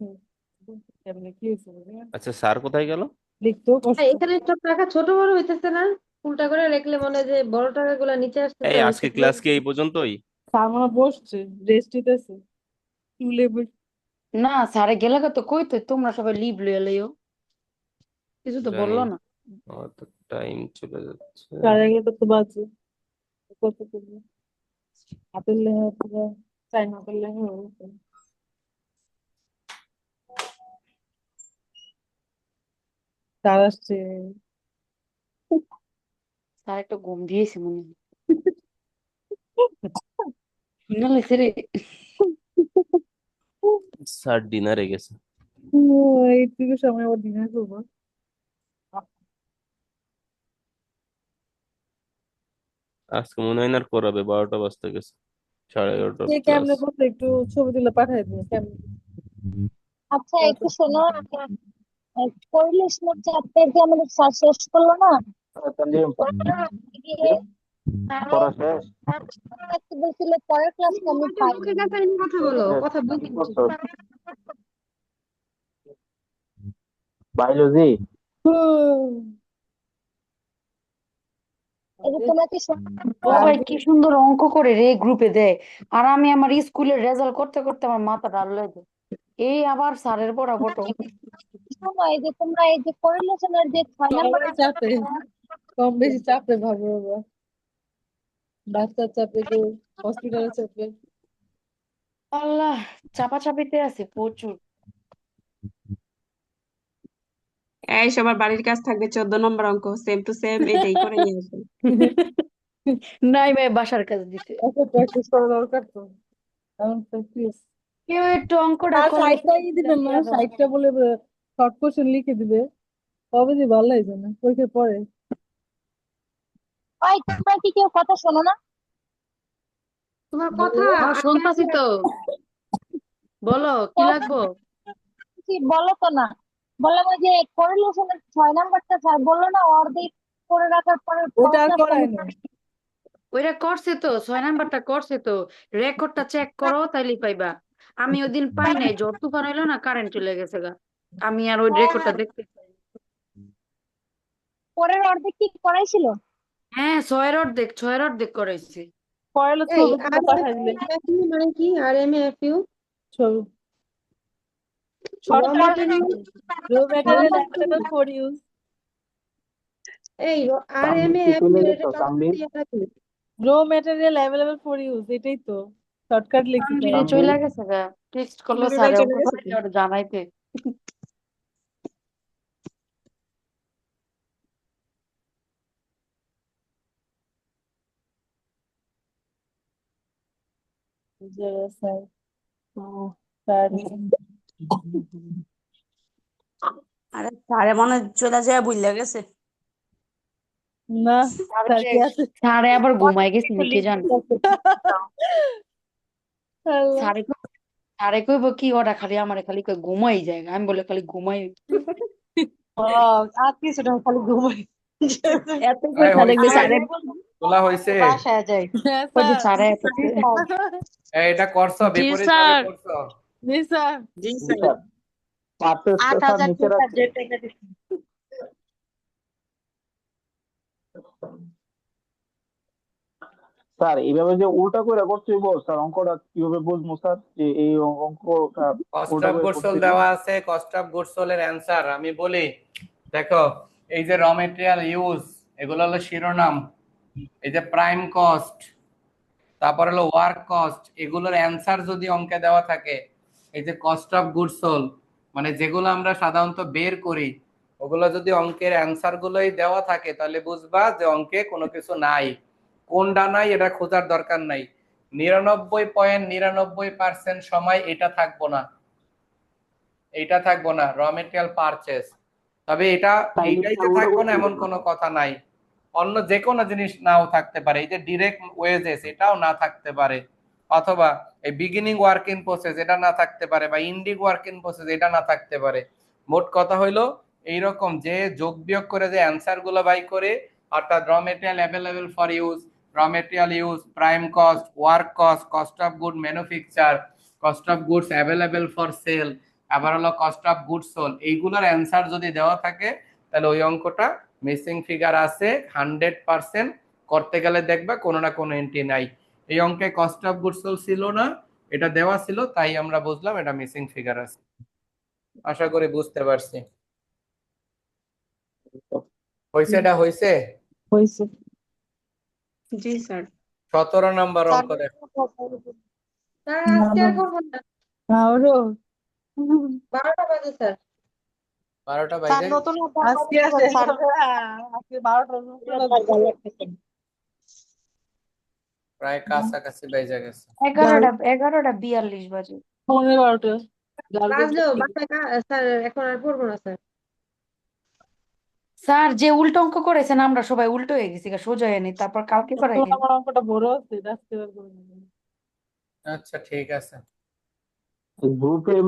কেমনে কি হয়েছে বুঝলি? আচ্ছা স্যার কোথায় গেল? লিখতেও কষ্ট। এখানে সব টাকা ছোট বড় হইতেছে না, উল্টা করে লিখলে মনে হয় যে বড় টাকাগুলো নিচে আসতেছে এই আর আজকে ক্লাস কি এই পর্যন্তই? স্যার মনে হয় বসছে, রেস্ট নিতেছে। চুলে না স্যারে গেলে তো কই তো তোমরা সবাই লিভ লইয়া লইও, কিছু তো জানি বললো না। আমার তো টাইম চলে যাচ্ছে। 11:30 তো বাজে। কত করবো? হাতের লেখা পুরো চাই না, হাতের লেখা হয়ে গেছে। স্যার আসছে। স্যার একটা ঘুম দিয়েছে মনে হয়। না লেছে রে। স্যার ডিনারে গেছে। এইটুকু সময় ওর ডিনার করবো। আজকে মনে হয় না আর করাবে, 12টা বাজতে গেছে, 11:30 কে ক্লাস। কেমনে করছে একটু ছবি তুলে পাঠাই দিও কেমনে। আচ্ছা একটু শোনো, কোরিলেশনের চ্যাপ্টার যে আমাদের স্যার শেষ করলো না, ওটা গিয়ে পড়া শেষ? একটু বলছিল পরের ক্লাসে আমি মুখের পাই। মুখের কাছে নিয়ে কথা বলো, কথা বুঝি না। বায়োলজি? এটা তোমাকে ও ভাই কি সুন্দর অঙ্ক করে রে, গ্রুপে দেয়, আর আমি আমার স্কুলের রেজাল্ট করতে করতে আমার মাথা ডাল লাগে। এই আবার স্যারের পড়া ফটো। শোনো, এই যে তোমরা এই যে কোরিলেশনের যে 6 নাম্বার সবাই চাপে, কম বেশি চাপে ভাবে বাবা। ডাক্তার চাপে, কেউ হসপিটালে চাপে। আল্লাহ, চাপাচাপিতে আছে প্রচুর। এই সবার বাড়ির কাজ থাকবে 14 নম্বর অঙ্ক, সেম টু সেম এটাই করে নিয়ে আসবে। নাই ভাই বাসার কাজ দিতে। একটা প্র্যাকটিস করা দরকার তো, এমন প্র্যাকটিস। কেউ একটু অঙ্কটা আর করলে 60টাই দিবেন না, 60টা বলে শর্ট কোশ্চেন লিখে দিবে, কবে দিয়ে ভালো লাগছে না পরীক্ষার পরে। ওই তোমরা কি কেউ কথা শোনো না? তোমার কথা হ্যাঁ শুনতাছি তো, বলো কি লাগবো। কি বলো তো না, বললাম ওই যে কোরিলেশনের 6 নাম্বারটা স্যার বললো না অর্ধেক করে রাখার পরে ওটা আর পরের করায় ক্লাসে না। ওইটা করছে তো, 6 নাম্বারটা করছে তো, রেকর্ডটা চেক করো তাইলে পাইবা। আমি ওইদিন পাই নাই, ঝড় তুফান হইলো না, কারেন্ট চলে গেছে গা, আমি আর ওই রেকর্ডটা দেখতে পাই। পরের অর্ধেক কি করাইছিল? হ্যাঁ 6-এর অর্ধেক করাইছে। পড়ালে এই ছবি তুলে পাঠাই দিলে। RMFU মানে কি? RMFU ছবি র shortcut, material, raw material available for use. এই তানভীর কি RMAFU চলে এটা গেছো? Tanvir? Raw material available for use, এটাই তো শর্টকাট লিখছি তাই। তানভীরে তানভীর? চলে গেছে গা, টেক্সট করলো দুটোটাই স্যারে চলে অঙ্ক গেছে। করে ওটা জানাইতে। স্যার স্যার আরে স্যারে মনে হয় চলে যায় বুঝলে গেছে। না, স্যার কি আছে? স্যারে আবার ঘুমাই গেছে নাকি জানি। আল্লাহ। স্যারে কইব কি ওটা খালি আমার খালি কই ঘুমাই যায়, আমি বলে খালি ঘুমাই। আর কিছু না, খালি ঘুমাই। এত কই এই তাহলে হইছে? স্যারে তোলা হয়েছে? বাসায় যাই। হ্যাঁ ওই যে স্যার। স্যারে এত এটা করছো, জি বিপরীত ভাবে স্যার। করছো? জি স্যার। জি জি স্যার। স্যার। পারফেক্টটা স্যার 8,000 নিচে রাখছে। সাবজেক্ট এটা দিচ্ছি। স্যার এইভাবে যে উল্টা করে করতে হইব স্যার, অঙ্কটা কিভাবে বুঝবো স্যার যে এই অঙ্কটা কস্ট উল্টা অফ করে গুডস করতে সোল্ড হইব? দেওয়া আছে, কস্ট অফ গুডস সোল্ড এর অ্যান্সার আমি বলি। দেখো, এই যে র মেটেরিয়াল ইউজ, এগুলো হলো শিরোনাম। এই যে প্রাইম কস্ট, তারপর হলো ওয়ার্ক কস্ট, এগুলোর অ্যান্সার যদি অঙ্কে দেওয়া থাকে, এই যে কস্ট অফ গুডস সোল্ড মানে যেগুলো আমরা সাধারণত বের করি, ওগুলো যদি অঙ্কের অ্যান্সার গুলোই দেওয়া থাকে, তাহলে বুঝবা যে অঙ্কে কোনো কিছু নাই। কোনটা নাই এটা খোঁজার দরকার নাই। 99.99% সময় এটা থাকবো না, এইটা থাকবো না, র মেটেরিয়াল পারচেস। তবে তাইলে এইটাই কি যে আমরা থাকবো না করতে এমন পারবো কোনো না? কথা নাই। অন্য যে কোনো জিনিস নাও থাকতে পারে, এই যে ডিরেক্ট ওয়েজেস এটাও না থাকতে পারে, অথবা এই বিগিনিং ওয়ার্ক ইন প্রসেস এটা না থাকতে পারে, বা ইন্ডিং ওয়ার্ক ইন প্রসেস এটা না থাকতে পারে। মোট কথা হইলো এইরকম যে যোগ বিয়োগ করে যে অ্যান্সার গুলো বাই করে, অর্থাৎ র মেটেরিয়াল অ্যাভেলেবল ফর ইউজ, র material use, prime cost, work cost, cost of good manufacture, cost of goods available for sale, আবার হলো কস্ট অফ গুডস সোল্ড, এইগুলোর অ্যান্সার যদি দেওয়া থাকে তাহলে ওই অঙ্কটা মিসিং ফিগার আছে 100%। করতে গেলে দেখবা কোনো না কোনো এন্ট্রি নাই। এই অঙ্কে কস্ট অফ গুডস সোল্ড ছিল না, এটা দেওয়া ছিল, তাই আমরা বুঝলাম এটা মিসিং ফিগার আছে। আশা করি বুঝতে পারছি। হয়েছে? এটা হয়েছে। হয়েছে। জি স্যার। 17 নম্বর অঙ্ক দেখো। স্যার আজকে আর করবো না, আরো 12টা বাজে স্যার। 12টা বাইজে গেছে? আজকে আসে আজকে 12টার উপরে বাজে। প্রায় কাছাকাছি বাইজে গেছে। 11টা 42 বাজে। 12টা বাজলেও বাসায় স্যার এখন আর পড়বো না স্যার। স্যার যে উল্টো অঙ্ক করেছেন আমরা সবাই উল্টো হয়ে গেছি গা, সোজা হয়নি, তারপর কালকে করাই দিন। আমার অঙ্কটা বড় আছে, আজকে আর করবো না। আচ্ছা ঠিক আছে। গ্রুপে